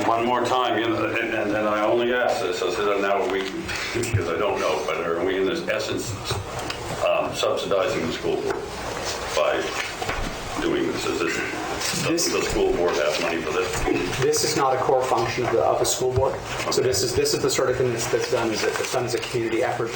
One more time, and I only ask this, I said now because I don't know, but are we in this essence subsidizing the school board by doing this? Does the school board have money for this? This is not a core function of the school board. So this is the sort of thing that's done as a community effort.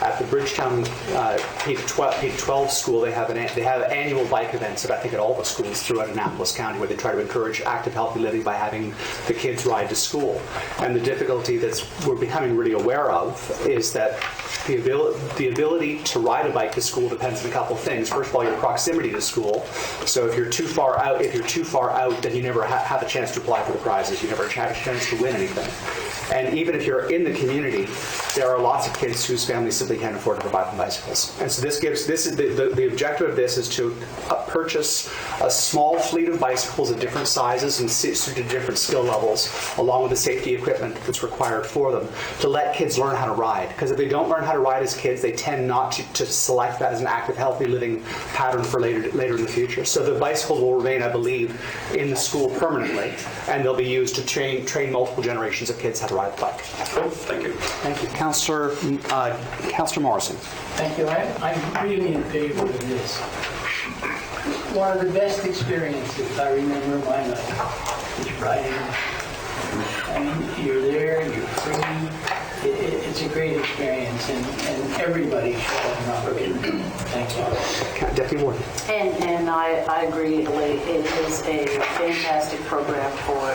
At the Bridgetown K-12 school, they have annual bike events, I think at all the schools throughout Annapolis County, where they try to encourage active, healthy living by having the kids ride to school. And the difficulty that we're becoming really aware of is that the ability to ride a bike to school depends on a couple of things. First of all, your proximity to school. So if you're too far out, then you never have a chance to apply for the prizes. You never have a chance to win anything. And even if you're in the community, there are lots of kids whose families simply can't afford to provide them bicycles. And so the objective of this is to purchase a small fleet of bicycles of different sizes and suited to different skill levels, along with the safety equipment that's required for them, to let kids learn how to ride. Because if they don't learn how to ride as kids, they tend not to select that as an active, healthy living pattern for later in the future. So the bicycles will remain, I believe, in the school permanently, and they'll be used to train multiple generations of kids how to ride the bike. Thank you. Thank you. Councillor Morrison. Thank you. I'm really in favor of this. One of the best experiences I remember in my life is riding. I mean, you're there, you're free. It's a great experience, and everybody should have an opportunity. Thank you. Deputy Warden. And I agree, Lee. It is a fantastic program for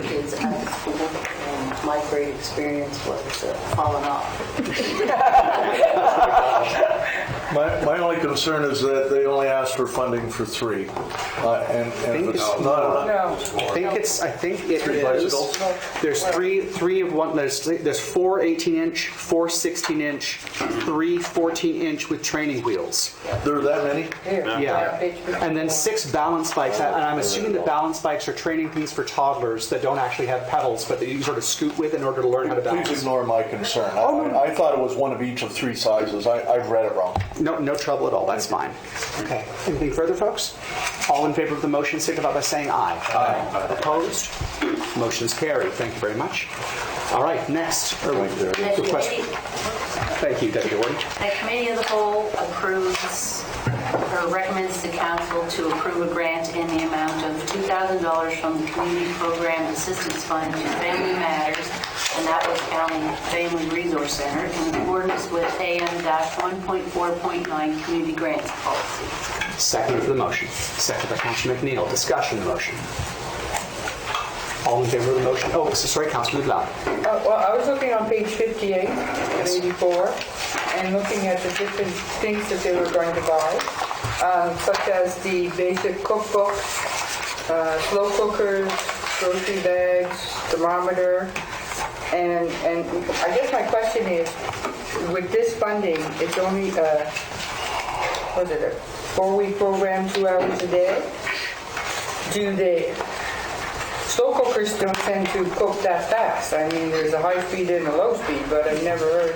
kids at the school, and my great experience was falling off. My only concern is that they only asked for funding for 3, and if it's not enough. I think it is. There's three of one. There's 4 18-inch, 4 16-inch, 3 14-inch with training wheels. There are that many? Yeah. And then 6 balance bikes. And I'm assuming that balance bikes are training things for toddlers that don't actually have pedals, but that you sort of scoot with in order to learn how to balance. Please ignore my concern. I thought it was one of each of 3 sizes. I've read it wrong. No trouble at all. That's fine. Okay. Anything further, folks? All in favor of the motion signify by saying aye. Aye. Opposed? Motion's carried. Thank you very much. All right. Next. Request. Thank you, Deputy Warden. The Committee of the Whole recommends the Council to approve a grant in the amount of $2,000 from the Community Program Assistance Fund to Family Matters, and that was County Family Resource Center, in accordance with AM-1.4.9 Community Grants Policy. Second for the motion. Second by Councilor McNeil. Discussion of the motion. All in favor of the motion? Oh, sorry, Councilor McLeod. Well, I was looking on page 58 and 84 and looking at the different things that they were going to buy, such as the basic cookbook, slow cookers, grocery bags, thermometer, and I guess my question is, with this funding, it's only a 4-week program, 2 hours a day? Slow cookers don't tend to cook that fast. I mean, there's a high speed and a low speed, but I've never heard,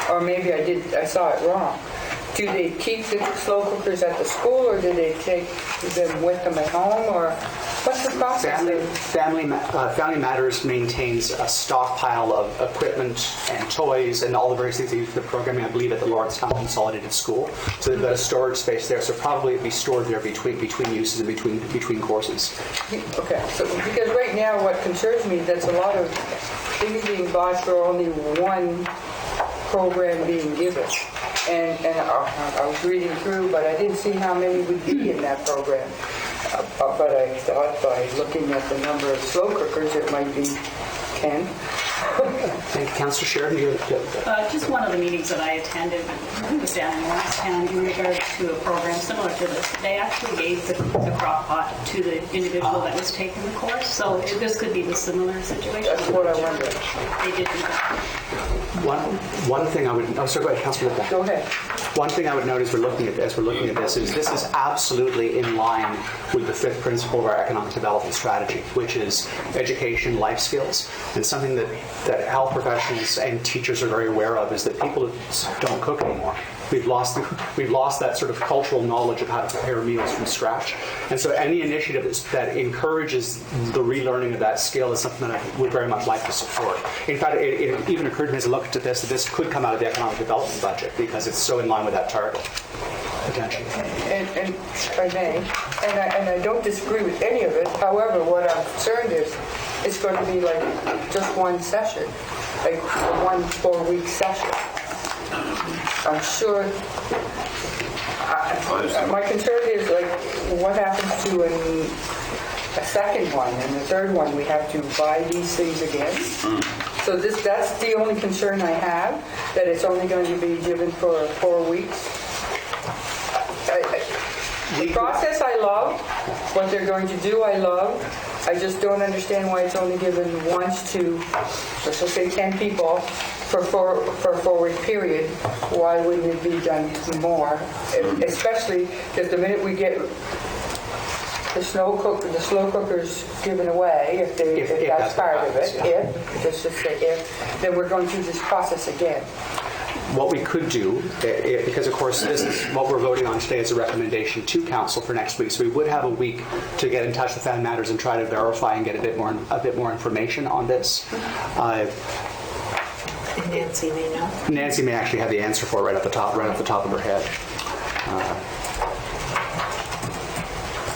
or maybe I saw it wrong. Do they keep the slow cookers at the school, or do they take them with them at home, or what's the process? Family Matters maintains a stockpile of equipment and toys and all the various things they use for the programming, I believe, at the Lordstown Consolidated School. So they've got a storage space there, so probably it'd be stored there between uses and between courses. Okay, so because right now what concerns me, that's a lot of things being bought for only one program being given. And I was reading through, but I didn't see how many would be in that program. But I thought by looking at the number of slow cookers, it might be 10. Thank you, Councillor Sheridan. Just one of the meetings that I attended, I think it was down in Lordstown, in regards to a program similar to this. They actually gave the crock pot to the individual that was taking the course, so this could be the similar situation. That's what I wondered. They did do that. One thing I would... Oh, sorry, go ahead, Councillor. Go ahead. One thing I would note as we're looking at this is absolutely in line with the 5th principle of our economic development strategy, which is education, life skills. And something that health professionals and teachers are very aware of is that people don't cook anymore. We've lost that sort of cultural knowledge of how to prepare meals from scratch. And so any initiative that encourages the relearning of that skill is something that I would very much like to support. In fact, it even occurred to me as I looked at this that this could come out of the economic development budget because it's so in line with that target. Potentially. And if I may, and I don't disagree with any of it. However, what I'm concerned is it's going to be like just one session, like one 4-week session. I'm sure, my concern is like, what happens to a second one and the third one? We have to buy these things again? So that's the only concern I have, that it's only going to be given for 4 weeks. The process I love, what they're going to do I love. I just don't understand why it's only given once to, let's just say 10 people for a 4-week period. Why wouldn't it be done more? Especially because the minute we get the slow cookers given away, if that's part of it, just say if, then we're going through this process again. What we could do, because of course this is what we're voting on today, is a recommendation to council for next week. So we would have a week to get in touch with Fan Matters and try to verify and get a bit more information on this. Nancy may know. Nancy may actually have the answer for it right off the top of her head.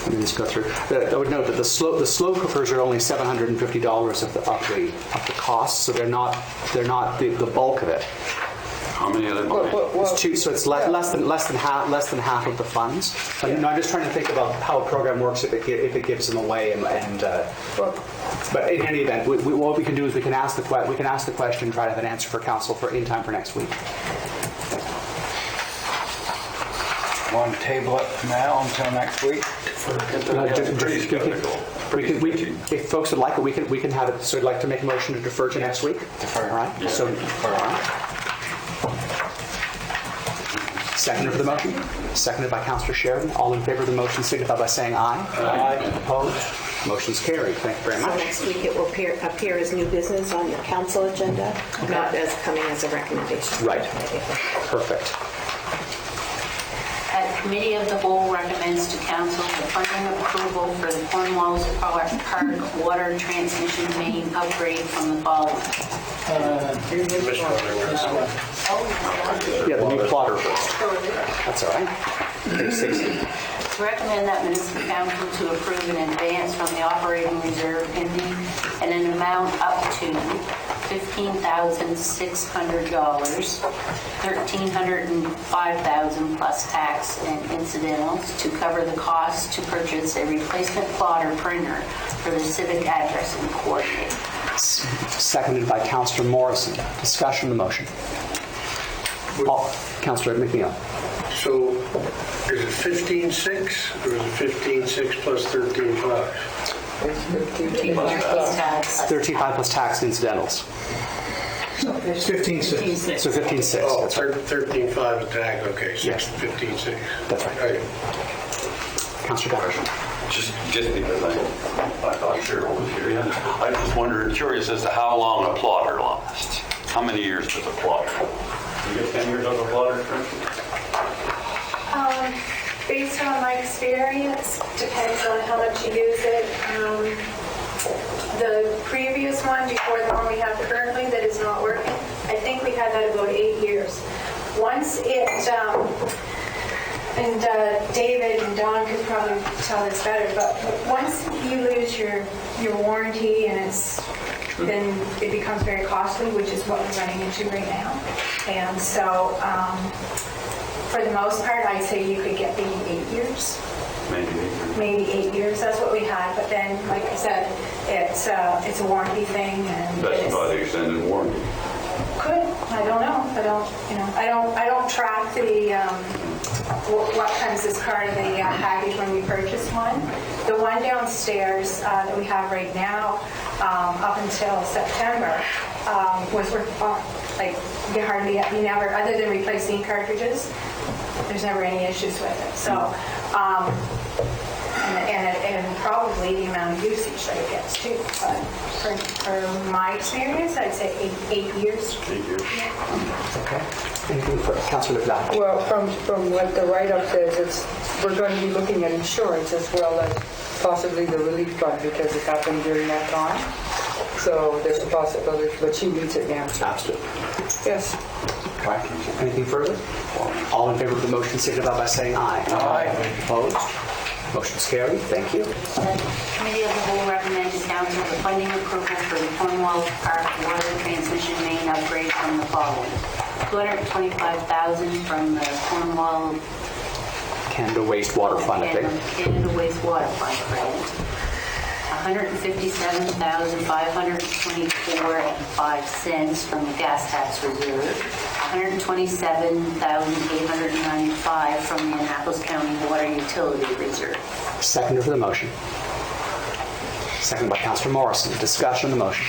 Let me just go through. I would note that the slow cookers are only $750 of the cost, so they're not the bulk of it. How many other money? It's two, so it's less than half of the funds. So, I'm just trying to think about how a program works if it gives them away, but in any event, what we can do is we can ask the question, try to have an answer for council in time for next week. Want to table it now until next week? If folks would like it, we can have it. So I'd like to make a motion to defer to next week. Defer. All right. Yeah. So seconder for the motion. Seconded by Councillor Sheridan. All in favor of the motion signify by saying aye. Aye. Opposed? Motion's carried. Thank you very much. So next week it will appear as new business on your council agenda, not as coming as a recommendation. Right. Perfect. Committee of the Whole recommends to Council the funding approval for the Cornwallis Park water transmission main upgrade from the following. Yeah, the new plotter first. That's all right. Page 60. Recommend that municipal council to approve in advance from the operating reserve ending in an amount up to $15,600, $1,305,000 plus tax and incidentals to cover the cost to purchase a replacement plotter printer for the civic addressing coordinator. Seconded by Councillor Morrison. Discussion of the motion. Councillor McNeil. So is it 15.6 or is it 15.6 plus 13.5? 13.5 plus tax and incidentals. It's 15.6. So 15.6. Oh, That's right. 13.5 is tax. Okay, Yes. 15.6. That's right. Okay. Councillor Dash. Just because I thought Cheryl was here. Yeah. I just wondered, curious as to how long a plotter lasts. How many years does a plotter? You get 10 years on a plotter, Based on my experience, depends on how much you use it. The previous one, before the one we have currently that is not working, I think we had that about 8 years. Once it, and David and Don could probably tell this better, but once you lose your warranty and then it becomes very costly, which is what we're running into right now. And so, for the most part, I'd say you could get maybe 8 years. Maybe 8 years. That's what we had. But then, like I said, it's a warranty thing, and that's by the extended warranty. Could. I don't know. I don't track the what comes as part of the package when we purchase one. The one downstairs that we have right now, up until September, was worth like you never, other than replacing cartridges, there's never any issues with it. So, and probably the amount of usage that it gets too. But for my experience, I'd say 8 years. 8 years. Okay. Anything for Councillor McDowell? Well, from what the write-up says, we're going to be looking at insurance as well as possibly the relief fund because it happened during that time. So there's a possibility, but she needs it now. Absolutely. Yes. Right. Anything further? All in favor of the motion signify by saying aye. Aye. Opposed? Motion's carried. Thank you. Committee of the Whole recommends to Council the funding approval for the Cornwallis Park water transmission main upgrade from the following. $225,000 from the Cornwall Canada Wastewater Fund, I think. Canada Wastewater Fund grant. $157,524.05 from the gas tax reserve. $127,895 from the Annapolis County Water Utility Reserve. Seconder for the motion. Seconded by Councillor Morrison. Discussion on the motion.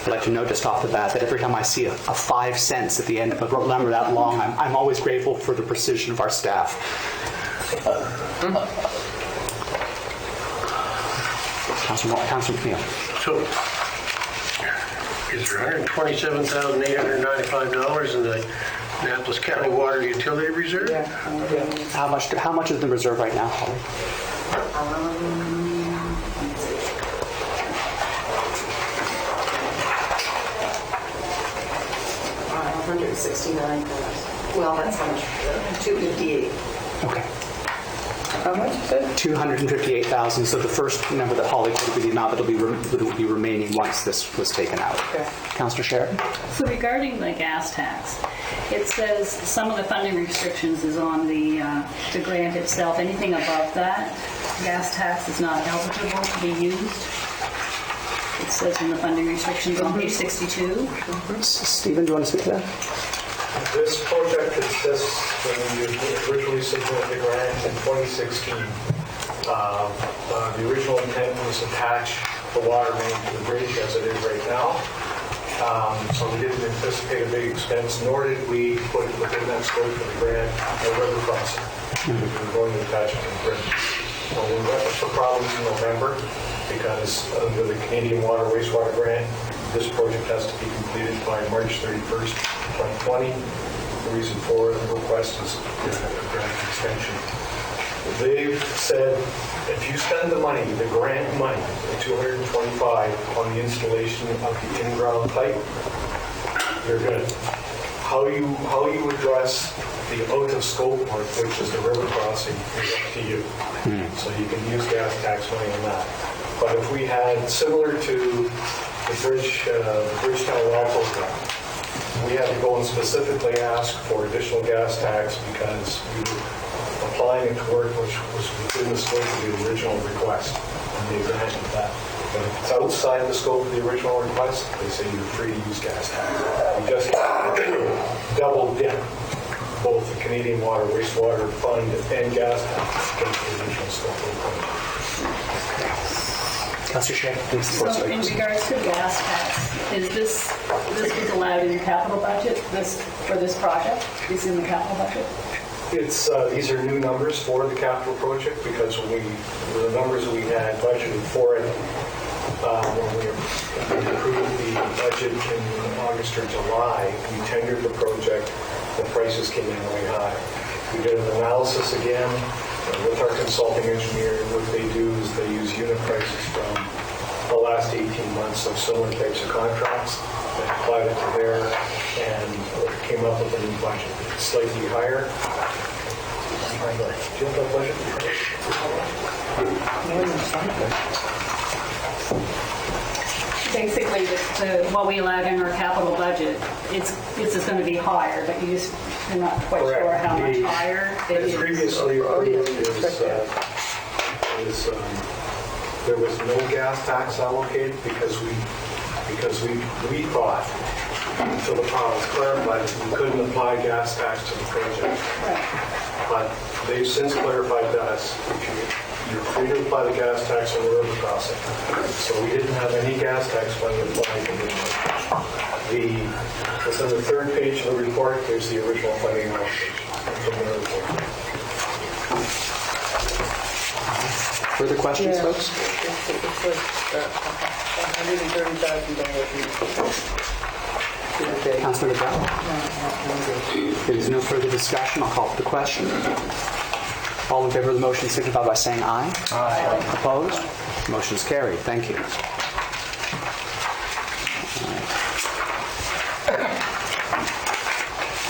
I'd like to note just off the bat that every time I see a 5 cents at the end of a number that long, I'm always grateful for the precision of our staff. Councillor McNeil. So, is there $127,895 in the Annapolis County Water Utility Reserve? Yeah. How much is the reserve right now, Holly? 169,000. Well, that's how much. 258. Okay. How much is it? 258,000. So the first number that Holly quoted would be the amount that will be remaining once this was taken out. Okay. Councillor Sheridan? So regarding the gas tax, it says some of the funding restrictions is on the grant itself. Anything above that, gas tax is not eligible to be used. It says in the funding restrictions on page 62. Stephen, do you want to speak to that? This project exists when we originally submitted the grant in 2016. The original intent was to attach the water main to the bridge as it is right now. So we didn't anticipate a big expense, nor did we put within that scope of the grant a river crossing. We were going to attach it to the bridge. We went for problems in November because under the Canadian Water Wastewater Grant, this project has to be completed by March 31st, 2020. The reason for the request is a grant extension. They've said if you spend the money, the grant money, the $225 on the installation of the in-ground pipe, you're good. How you address the out of scope work, which is the river crossing, is up to you. So you can use gas tax money on that. But if we had, similar to the Bridgetown Well program, we had to go and specifically ask for additional gas tax because we were applying it to work which was within the scope of the original request, and they granted that. But if it's outside the scope of the original request, they say you're free to use gas tax. We just double dip both the Canadian Water Wastewater Fund and gas tax against the original scope of the project. Councillor Shea, please. So in regards to gas tax, is this was allowed in your capital budget for this project? Is in the capital budget? It's these are new numbers for the capital project because the numbers that we had budgeted for it when we approved the budget in August or July, we tendered the project. The prices came in way high. We did an analysis again with our consulting engineer. What they do is they use unit prices from the last 18 months of similar types of contracts. They applied it to there and came up with a new budget. It's slightly higher. Do you have that budget? Basically, what we allowed in our capital budget, it's going to be higher, but you're not quite sure how much higher it is. Previously, there was no gas tax allocated because we thought until the power was clarified that we couldn't apply gas tax to the project. But they've since clarified to us you're free to apply the gas tax on the river crossing. So we didn't have any gas tax money applied originally. Within the third page of the report, there's the original funding allocation from the report. Further questions, folks? It's like $130,000. Councillor McDowell? If there's no further discussion, I'll call for the question. All in favor of the motion signify by saying aye. Aye. Opposed? Motion is carried. Thank you.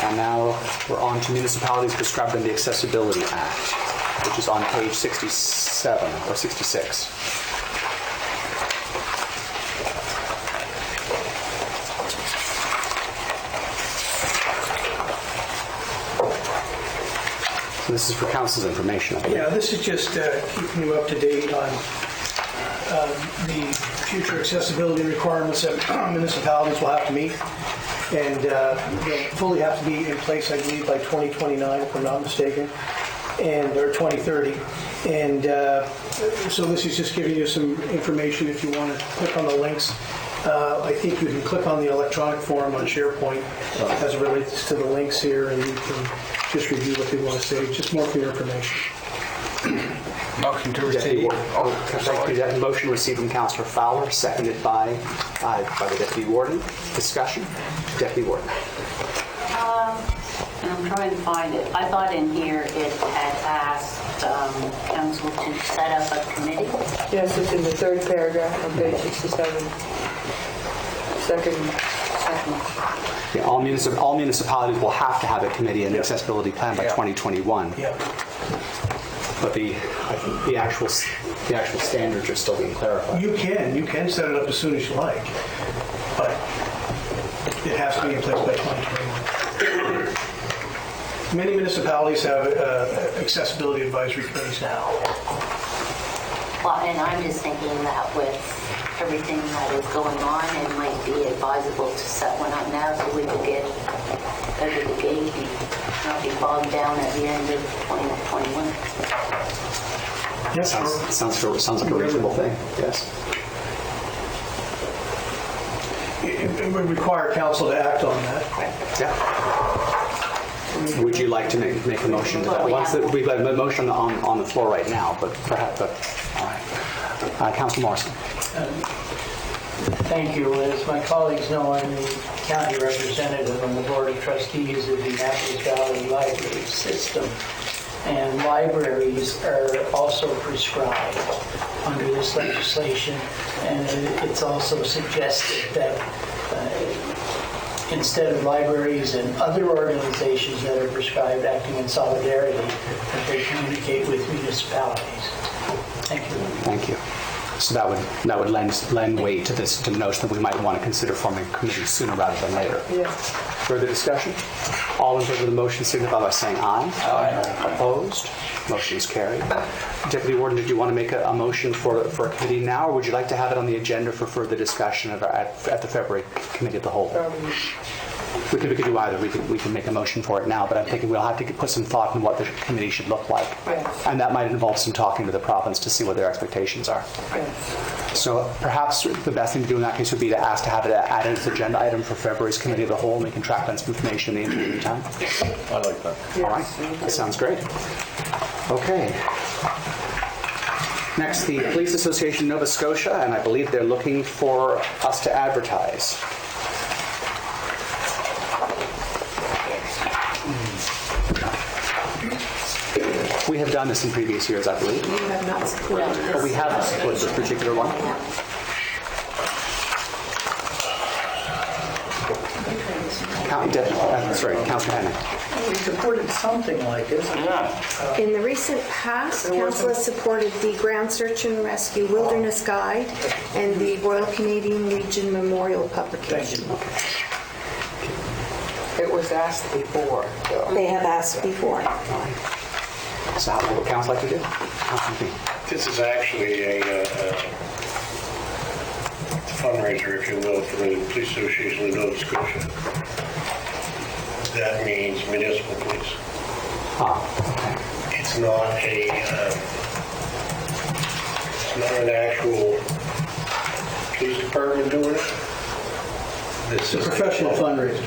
And now we're on to municipalities prescribed in the Accessibility Act, which is on page 67 or 66. This is for council's information, I believe. Yeah, this is just keeping you up to date on the future accessibility requirements that municipalities will have to meet. And they'll fully have to be in place, I believe, by 2029, if I'm not mistaken, or 2030. And so this is just giving you some information if you want to click on the links. I think you can click on the electronic form on SharePoint as it relates to the links here, and you can just review what they want to say, just more for your information. Motion to receive. Thank you. That motion received from Councillor Fowler, seconded by the Deputy Warden. Discussion? Deputy Warden. And I'm trying to find it. I thought in here it had asked council to set up a committee. Yes, it's in the third paragraph on page 67. Second sentence. Yeah, all municipalities will have to have a committee and accessibility plan by 2021. Yeah. But I think the actual standards are still being clarified. You can set it up as soon as you like, but it has to be in place by 2021. Many municipalities have accessibility advisory committees now. Well, and I'm just thinking that with everything that is going on, it might be advisable to set one up now so we could get over the gate and not be bogged down at the end of 2021. Yes, sounds like a reasonable thing. Yes. It would require council to act on that. Yeah. Would you like to make a motion to that? We've got a motion on the floor right now, but perhaps, all right. Councilor Morrison. Thank you. As my colleagues know, I'm the county representative on the Board of Trustees of the Annapolis Valley Library System. And libraries are also prescribed under this legislation. And it's also suggested that instead of libraries and other organizations that are prescribed acting in solidarity, that they communicate with municipalities. Thank you. Thank you. So that would lend weight to this, to the notion that we might want to consider forming a committee sooner rather than later. Yeah. Further discussion? All in favor of the motion signify by saying aye. Aye. Opposed? Motion is carried. Deputy Warden, did you want to make a motion for a committee now, or would you like to have it on the agenda for further discussion at the February Committee of the Whole? We could do either. We can make a motion for it now, but I'm thinking we'll have to put some thought in what the committee should look like. Yes. And that might involve some talking to the province to see what their expectations are. Yes. So perhaps the best thing to do in that case would be to ask to have it added as an agenda item for February's Committee of the Whole, and we can track down some information in the meantime. I like that. Yes. All right, that sounds great. Okay. Next, the Police Association of Nova Scotia, and I believe they're looking for us to advertise. We have done this in previous years, I believe. You have not supported this. But we haven't supported this particular one. Councilor Henning. We supported something like this. In the recent past, council has supported the Ground Search and Rescue Wilderness Guide and the Royal Canadian Legion Memorial publication. It was asked before. They have asked before. So how would council like to do? This is actually a fundraiser, if you will, for the Police Association of Nova Scotia. That means municipal police. Okay. It's not an actual police department doing it. It's a professional fundraiser.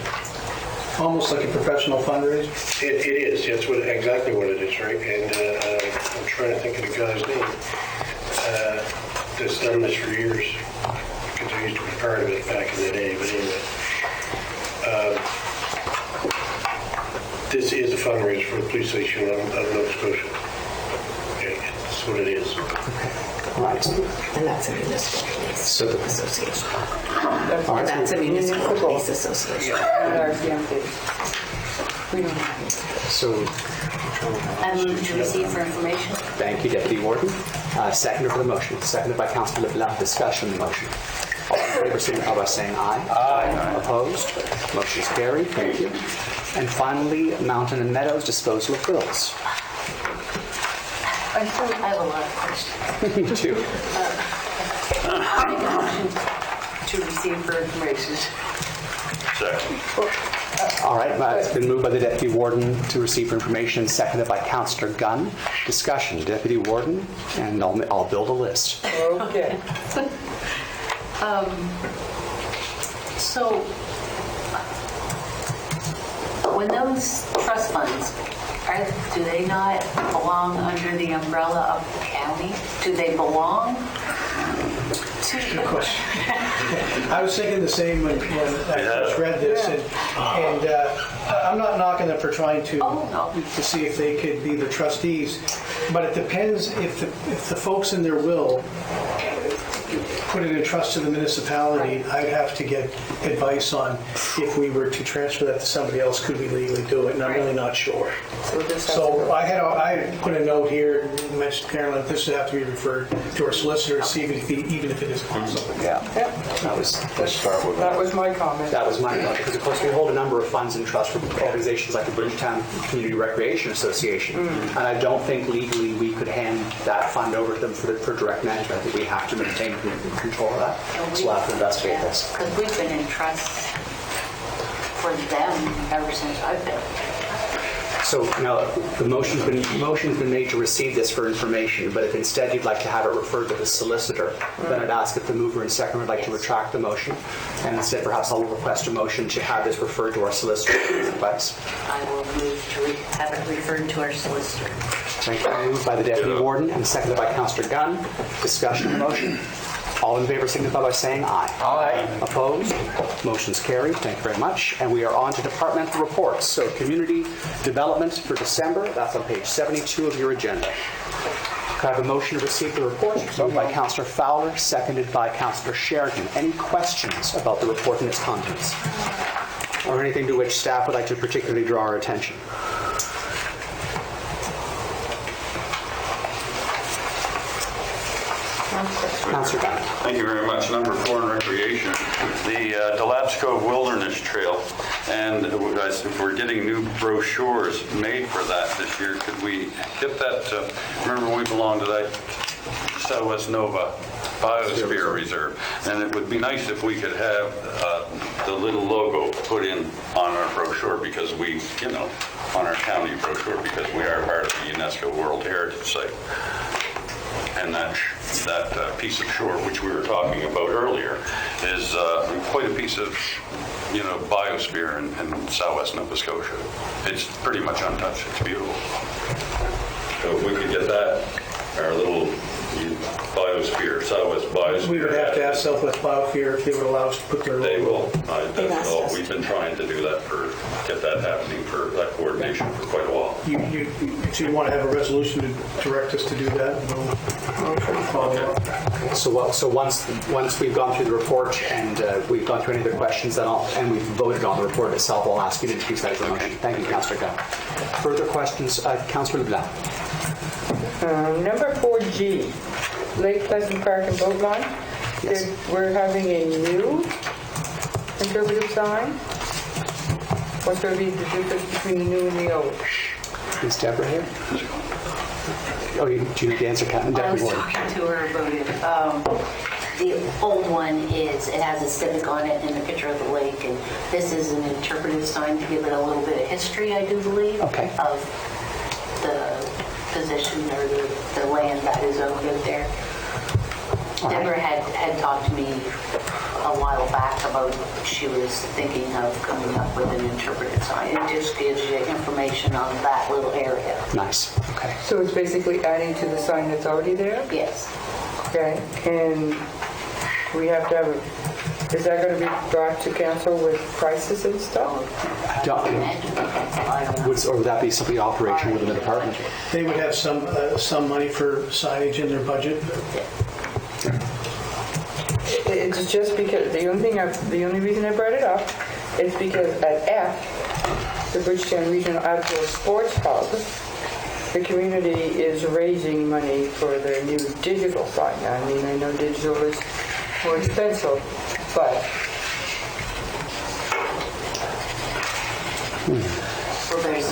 Almost like a professional fundraiser. It is. That's exactly what it is, right? And I'm trying to think of the guy's name. That's done this for years because I used to be part of it back in the day. But anyway, this is a fundraiser for the police station of Nova Scotia. Okay, that's what it is. Right. And that's a municipal police association. Right. That's a municipal police association. We don't have it. So, I move to receive for information. thank you, Deputy Warden. Seconder for the motion. Seconded by Councilor LeBlanc. Discussion on the motion. All in favor signify by saying aye. Aye. Opposed? Motion is carried. Thank you. And finally, Mountain and Meadows disposal of bills. I have a lot of questions. Me too. I'll make a motion to receive for information. Second. All right, it's been moved by the Deputy Warden to receive for information, seconded by Councillor Gunn. Discussion, Deputy Warden, and I'll build a list. Okay. So, when those trust funds, do they not belong under the umbrella of the county? Do they belong to Good question. I was thinking the same when I first read this, and I'm not knocking them for trying to see if they could be the trustees, but it depends if the folks in their will put it in trust to the municipality. I'd have to get advice on if we were to transfer that to somebody else, could we legally do it? And I'm really not sure. So I put a note here, mentioned Carolyn, this would have to be referred to our solicitor to see even if it is possible. Yeah. That was my comment. That was my comment, because of course we hold a number of funds in trust for organizations like the Bridgetown Community Recreation Association, and I don't think legally we could hand that fund over to them for direct management. I think we have to maintain control of that. So we'll have to investigate this. Because we've been in trust for them ever since I've been. So now the motion's been made to receive this for information, but if instead you'd like to have it referred to the solicitor, then I'd ask if the mover and second would like to retract the motion, and instead perhaps I'll request a motion to have this referred to our solicitor for his advice. I will move to have it referred to our solicitor. Thank you. Moved by the Deputy Warden and seconded by Councillor Gunn. Discussion on the motion. All in favor signify by saying aye. Aye. Opposed? Motion's carried. Thank you very much. And we are on to departmental reports. So community development for December, that's on page 72 of your agenda. Could I have a motion to receive the report? Moved by Councillor Fowler, seconded by Councillor Sheridan. Any questions about the report and its contents? Or anything to which staff would like to particularly draw our attention? Councillor Gunn. Thank you very much. Number 4 in recreation, the Delapsco Wilderness Trail. And guys, if we're getting new brochures made for that this year, could we get that? Remember, we belong to that Southwest Nova Biosphere Reserve. And it would be nice if we could have the little logo put in on our brochure, because we, on our county brochure, because we are part of the UNESCO World Heritage Site. And that piece of shore, which we were talking about earlier, is quite a piece of, biosphere in southwest Nova Scotia. It's pretty much untouched. It's beautiful. So if we could get that, our little biosphere, southwest biosphere. We would have to ask Southwest Biosphere if they would allow us to put their logo. They will. We've been trying to do that get that happening for that coordination for quite a while. So you want to have a resolution to direct us to do that? We'll follow up. So once we've gone through the report and we've gone through any other questions, and we've voted on the report itself, I'll ask you to introduce that as a motion. Thank you, Councillor Gunn. Further questions? Councillor LeBlanc. Number 4G, Lake Pleasant Park and Boat Launch. Yes. We're having a new interpretive sign. What's going to be the difference between the new and the old? Is Deborah here? Oh, do you need to answer, Deputy I was Warden? talking to her about it. The old one it has a civic on it and a picture of the lake, and this is an interpretive sign to give it a little bit of history, I do believe, of the position or the land that is owned out there. Deborah had talked to me a while back about she was thinking of coming up with an interpretive sign. It just gives you information on that little area. Nice. Okay. So it's basically adding to the sign that's already there? Yes. Okay, and we have to have is that going to be brought to council with prices and stuff? Or would that be something operational within the department? They would have some money for signage in their budget. It's just because the only reason I brought it up is because at F, the Bridgetown Regional Outdoor Sports Hub, the community is raising money for their new digital sign. I mean, I know digital is more expensive, but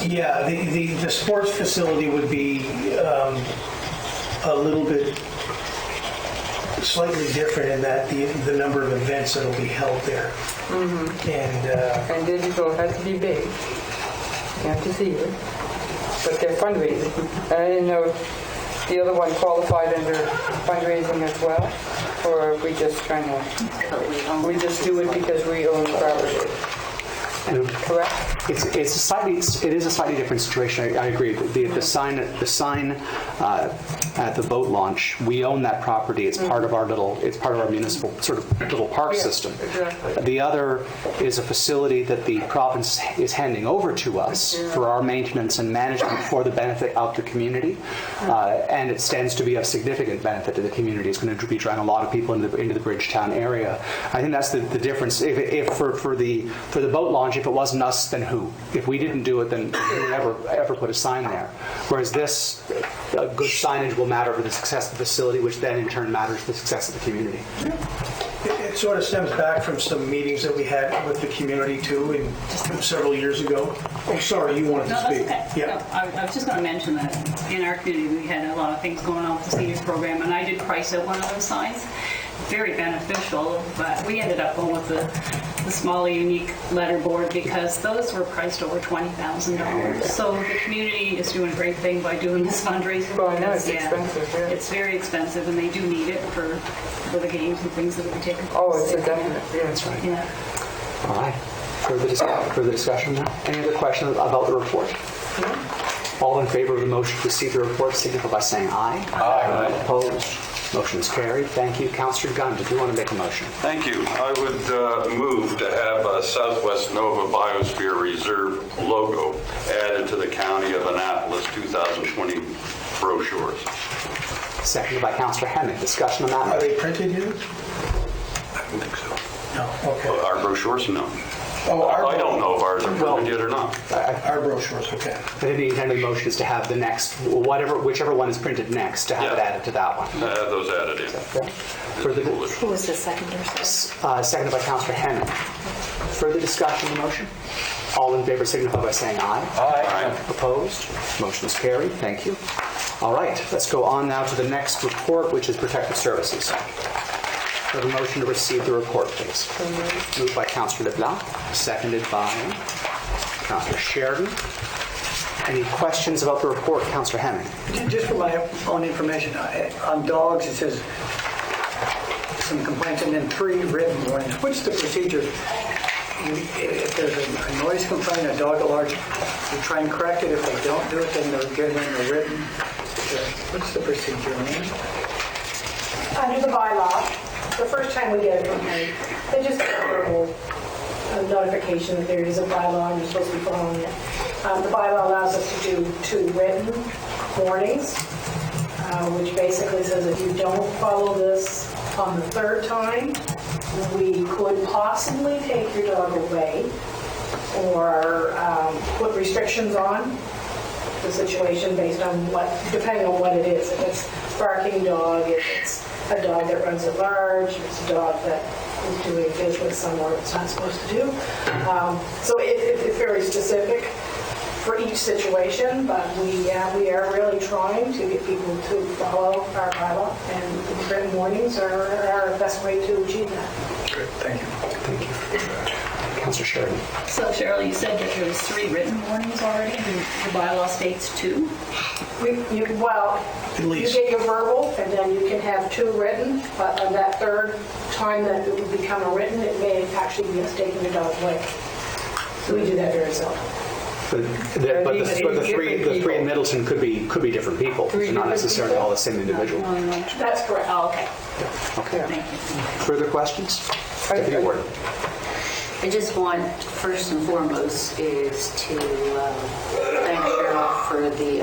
Yeah, the sports facility would be a little bit slightly different in that the number of events that will be held there. And digital has to be big. You have to see it. But they're fundraising. And I didn't know if the other one qualified under fundraising as well, or are we just trying to, we just do it because we own the property. Correct? It is a slightly different situation. I agree. The sign at the boat launch, we own that property. It's part of our municipal sort of little park system. Exactly. The other is a facility that the province is handing over to us for our maintenance and management for the benefit of the community, and it stands to be of significant benefit to the community. It's going to be drawing a lot of people into the Bridgetown area. I think that's the difference. If for the boat launch, if it wasn't us, then who? If we didn't do it, then who would ever put a sign there? Whereas this, good signage will matter for the success of the facility, which then in turn matters for the success of the community. It sort of stems back from some meetings that we had with the community too, several years ago. Oh, sorry, you wanted to speak. That's okay. Yeah. No, I was just going to mention that in our community we had a lot of things going on with the senior program, and I did price out one of those signs. Very beneficial, but we ended up going with the smaller, unique letterboard because those were priced over $20,000. So the community is doing a great thing by doing this fundraising. Well, I know it's expensive. Yeah. It's very expensive, and they do need it for the games and things that will be taking place. Oh, it's a definite. Yeah, that's right. Yeah. All right. Further discussion now? Any other questions about the report? All in favor of the motion to receive the report signify by saying aye. Aye. Opposed? Motion is carried. Thank you. Councillor Gunn, did you want to make a motion? Thank you. I would move to have a Southwest Nova Biosphere Reserve logo added to the County of Annapolis 2020 brochures. Seconded by Councillor Hemming. Discussion on that. Are they printed yet? I don't think so. No. Okay. Our brochures, no. Oh, I don't know if ours are printed yet or not. Our brochures, okay. I think the intent of the motion is to have the next, whichever one is printed next, to have it added to that one. Add those added in. Who was the seconder? Seconded by Councillor Hemming. Further discussion on the motion? All in favor signify by saying aye. Aye. Opposed? Motion is carried. Thank you. All right, let's go on now to the next report, which is Protective Services. For the motion to receive the report, please. Moved by Councillor LeBlanc, seconded by Councillor Sheridan. Any questions about the report, Councillor Hemming? Just for my own information, on dogs it says some complaints and then 3 written warnings. What's the procedure? If there's a noise complaint, a dog at large, you try and correct it. If they don't do it, then they're given a written. What's the procedure on that? Under the bylaw, the first time we get a complaint, they just get a verbal notification that there is a bylaw and you're supposed to be following it. The bylaw allows us to do 2 written warnings, which basically says if you don't follow this on the 3rd time, we could possibly take your dog away or put restrictions on the situation based on depending on what it is. If it's a barking dog, if it's a dog that runs at large, if it's a dog that is doing business somewhere it's not supposed to do. So it's very specific for each situation, but we are really trying to get people to follow our bylaw, and written warnings are our best way to achieve that. Good, thank you. Thank you. Councillor Sheridan. So Cheryl, you said that there was 3 written warnings already, and the bylaw states 2? At least. You get your verbal, and then you can have 2 written, but on that 3rd time that it would become a written, it may actually be us taking the dog away. So we do that very seldom. But the 3 in Middleton could be different people. They're not necessarily all the same individual. That's correct. Oh, okay. Okay. Thank you. Further questions? Deputy Warden. I just want, first and foremost, is to thank Cheryl for the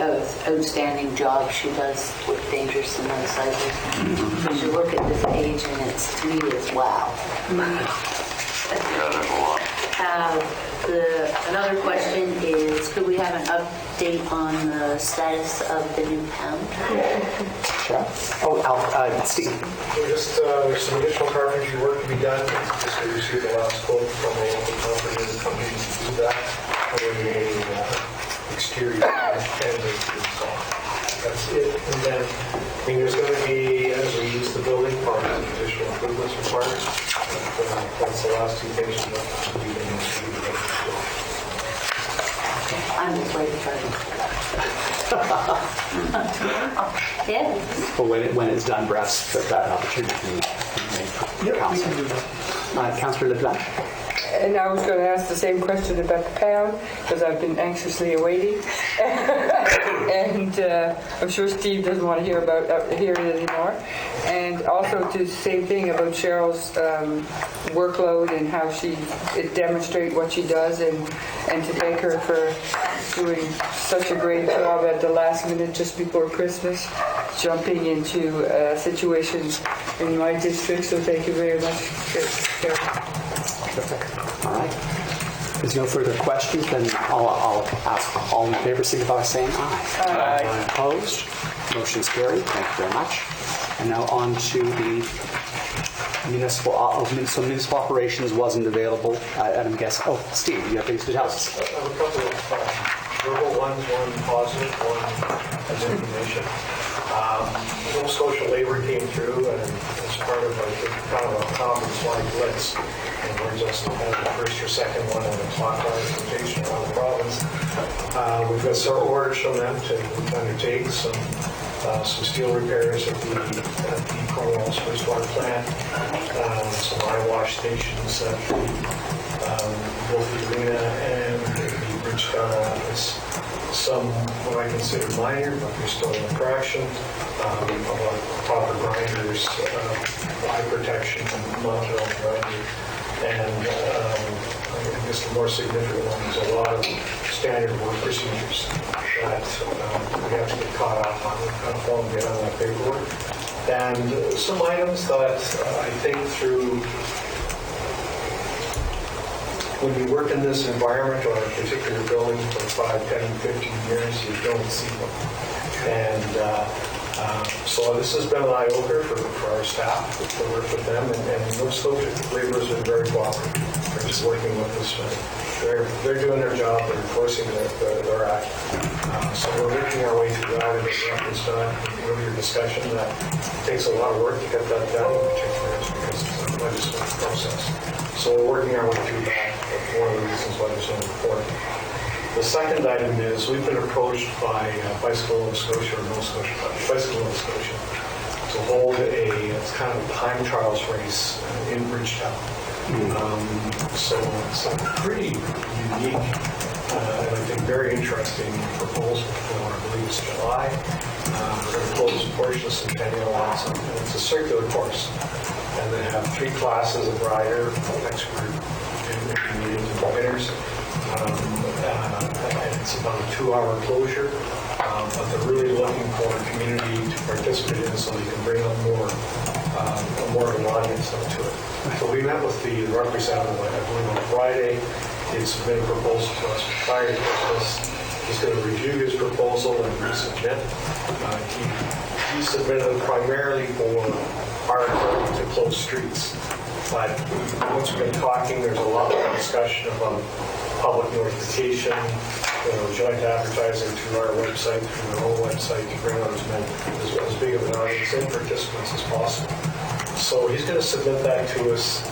outstanding job she does with dangerous and motorcycles. As you look at this page, and it's, to me, it's wow. Yeah, there's a lot. Another question is, could we have an update on the status of the new pound? Sure. Steve. Just there's some additional carpentry work to be done. Just we received the last quote from a local company to do that. And then the exterior and the install. That's it. And then I mean, there's going to be, as we use the building, probably additional improvements required. That's the last two pages of the I'm just waiting for it. Yeah. But when it's done, perhaps that opportunity can be made for council. Councillor LeBlanc. And I was going to ask the same question about the pound, because I've been anxiously awaiting. And I'm sure Steve doesn't want to hear it anymore. And also to the same thing about Cheryl's workload and how it demonstrate what she does, and to thank her for doing such a great job at the last minute just before Christmas, jumping into situations in my district. So thank you very much, Cheryl. All right. If there's no further questions, then I'll ask all in favor, signify by saying aye. Aye. Opposed? Motion's carried. Thank you very much. And now on to the municipal operations wasn't available. I'm guessing. Oh, Steve, you have things to tell us. I have a couple of verbal ones, one positive, one as information. Nova Scotia Labor came through, and as part of kind of a conference-wide blitz, and we're just kind of the first or second one in the clockwise rotation around the province. We've got several orders from them to undertake some steel repairs at the Cornwall's wastewater plant, some eye wash stations at both the arena and the bridge office. Some what I consider minor, but they're still in traction, about proper grinders, eye protection, mounted on grinder, and I guess the more significant one is a lot of standard work procedures that we have to get caught up on. We're kind of falling behind on that paperwork. And some items that I think through when you work in this environment or a particular building for 5, 10, 15 years, you don't see them. And so this has been an eye-opener for our staff to work with them, and Nova Scotia laborers have been very cooperative. They're just working with us. They're doing their job, they're enforcing their act. So we're working our way through that, and it's done. Earlier discussion that takes a lot of work to get that done, in particular because it's a legislative process. So we're working our way through that. That's one of the reasons why there's no report. The second item is we've been approached by Bicycle Nova Scotia, or Nova Scotia, Bicycle Nova Scotia, to hold it's kind of a time trials race in Bridgetown. So it's a pretty unique and I think very interesting proposal for, I believe it's July. We're going to close a portion of Centennial and it's a circular course. And they have 3 classes of rider, expert, intermediate, and beginners. And it's about a 2-hour closure. But they're really looking for a community to participate in so they can bring up more of an audience to it. So we met with the representative, I believe, on Friday. He submitted a proposal to us prior to Christmas. He's going to review his proposal and resubmit. He submitted it primarily for our ability to close streets. But once we've been talking, there's a lot more discussion about public notification, joint advertising through our website, through their own website, to bring out as big of an audience and participants as possible. So he's going to submit that to us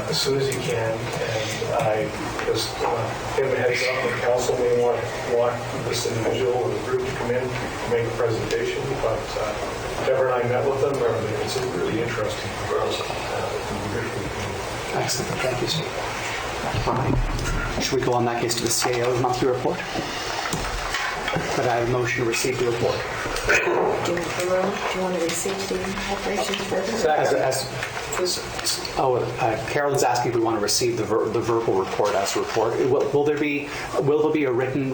as soon as he can, and I just give him a heads up that council may want this individual or the group to come in and make a presentation, but Deborah and I met with them, and it's a really interesting proposal. Excellent. Thank you, Steve. All right. Should we go on that case to the CAO's monthly report? Could I have a motion to receive the report? Do you want to receive the operations Carolyn's asking if we want to receive the verbal report as a report. Will there be a written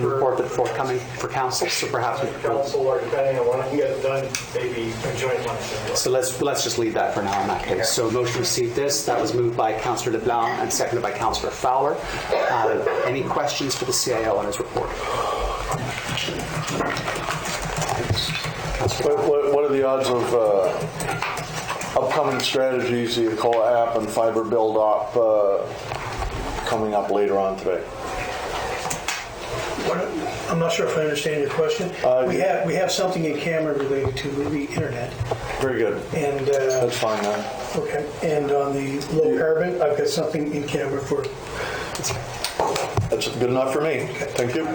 report that's forthcoming for council? So perhaps council, or depending on when I can get it done, maybe a joint month. So let's just leave that for now in that case. So motion to receive this. That was moved by Councillor LeBlanc and seconded by Councillor Fowler. Any questions for the CAO on his report? What are the odds of upcoming strategies, the ECOLA app and fiber build up coming up later on today? I'm not sure if I understand your question. We have something in camera related to the internet. Very good. And That's fine then. okay. And on the low carbon, I've got something in camera for. That's good enough for me. Thank you.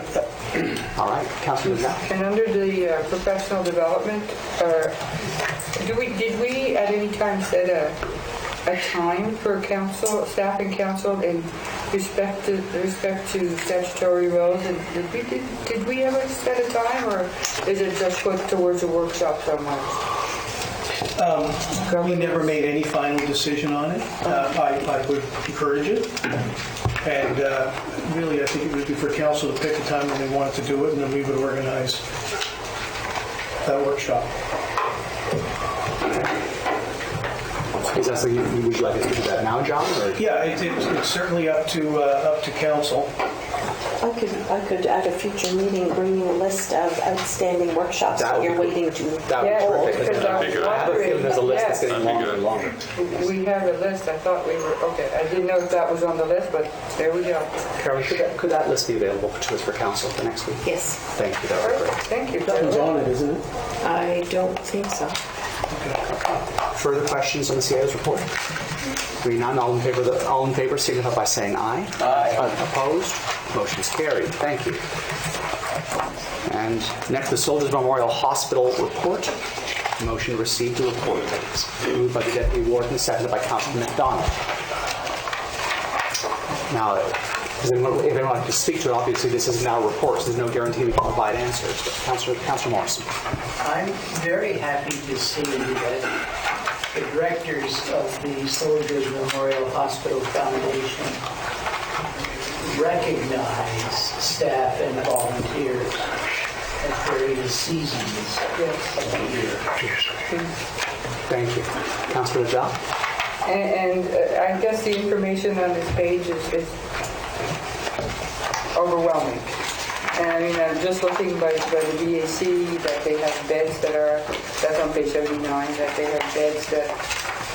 All right, Councilor Zhao. And under the professional development, did we at any time set a time for council, staff and council in respect to statutory roles? And did we ever set a time, or is it just put towards a workshop somewhere? We never made any final decision on it. I would encourage it. And really, I think it would be for council to pick a time when they wanted to do it, and then we would organize that workshop. Is that something would you like us to do that now, John? Or? Yeah, it's certainly up to council. I could at a future meeting bring you a list of outstanding workshops that you're waiting to. That would be perfect. That'd be good. I have a feeling there's a list that's getting longer and longer. We have a list. I thought we were, okay. I didn't know if that was on the list, but there we go. Carolyn, could that list be available to us for council for next week? Yes. Thank you. That would be great. Thank you. Nothing's on it, isn't it? I don't think so. Further questions on the CIO's report? Hearing none, all in favor signify by saying aye. Aye. Opposed? Motion's carried. Thank you. And next, the Soldiers Memorial Hospital report. Motion received to report. Moved by the Deputy Warden, seconded by Councilor McDonald. Now, if anyone would like to speak to it, obviously this is now a report, so there's no guarantee we can provide answers. But Councilor Morrison. I'm very happy to see that the directors of the Soldiers Memorial Hospital Foundation recognize staff and volunteers at various seasons of the year. Thank you. Councilor Adele? And I guess the information on this page is overwhelming. And I mean, I'm just looking by the VAC that they have beds that's on page 79, that they have beds that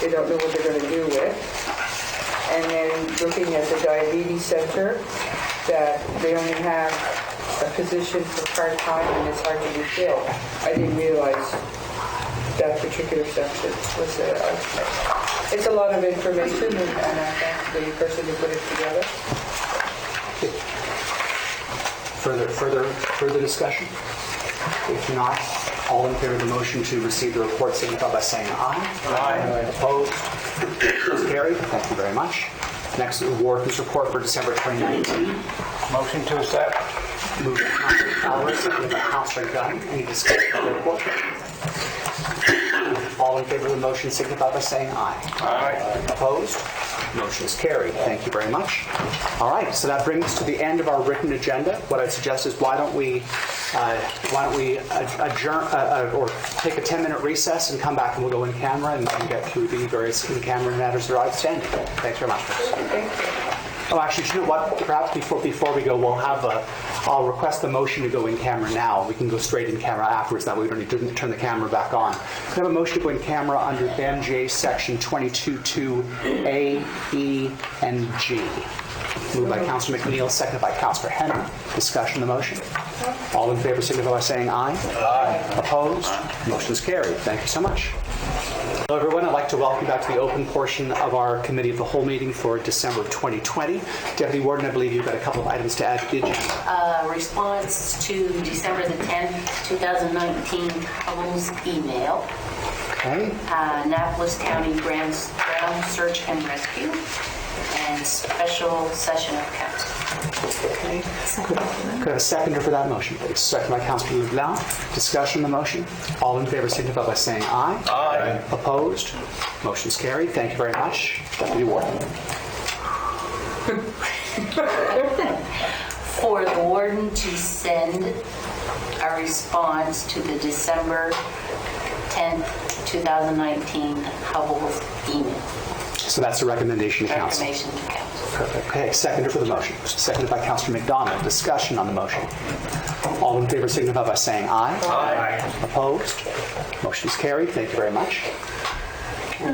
they don't know what they're going to do with. And then looking at the diabetes center, that they only have a position for part-time and it's hard to be filled. I didn't realize that particular section was there. It's a lot of information, and I thank the person who put it together. Further discussion? If not, all in favor of the motion to receive the report signify by saying aye. Aye. Opposed? Motion carried. Thank you very much. Next, the Warden's report for December 2019. Motion to accept. Moved by Councilor Fowler, seconded by Councilor Gunn. Any discussion on the report? All in favor of the motion signify by saying aye. Aye. Opposed? Motion is carried. Thank you very much. All right, so that brings us to the end of our written agenda. What I'd suggest is why don't we adjourn or take a 10-minute recess and come back and we'll go in camera and get through the various in-camera matters that are outstanding. Thanks very much, folks. Oh, actually, you know what? Perhaps before we go, I'll request the motion to go in camera now. We can go straight in camera afterwards. That way we don't need to turn the camera back on. We have a motion to go in camera under BMJ section 22.2A, E, and G. Moved by Councilor McNeil, seconded by Councilor Henry. Discussion of the motion. All in favor signify by saying aye. Aye. Opposed? Motion is carried. Thank you so much. Hello, everyone. I'd like to welcome you back to the open portion of our Committee of the Whole meeting for December of 2020. Deputy Warden, I believe you've got a couple of items to add to the agenda. Response to December the 10th, 2019 Hubbles email. Okay. Annapolis County Ground Search and Rescue, and special session of council. Okay. Could I have a seconder for that motion, please? Second by Councilor LeBlanc. Discussion on the motion. All in favor signify by saying aye. Aye. Opposed? Motion's carried. Thank you very much. Deputy Warden. For the warden to send a response to the December 10th, 2019 Hubble email. So that's a recommendation to council. Recommendation to council. Perfect. Okay, seconder for the motion. Seconded by Councilor McDonald. Discussion on the motion. All in favor signify by saying aye. Aye. Opposed? Motion is carried. Thank you very much. Do you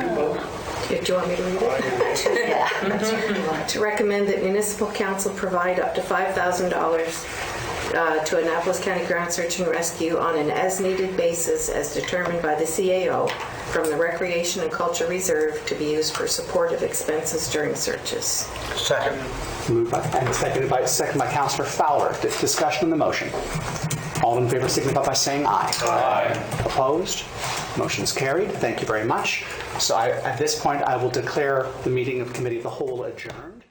want me to read it? To recommend that municipal council provide up to $5,000 to Annapolis County Ground Search and Rescue on an as-needed basis as determined by the CAO from the Recreation and Culture Reserve to be used for supportive expenses during searches. Second. Moved by, and seconded by Councillor Fowler. Discussion on the motion. All in favor signify by saying aye. Aye. Opposed? Motion is carried. Thank you very much. So at this point, I will declare the meeting of Committee of the Whole adjourned.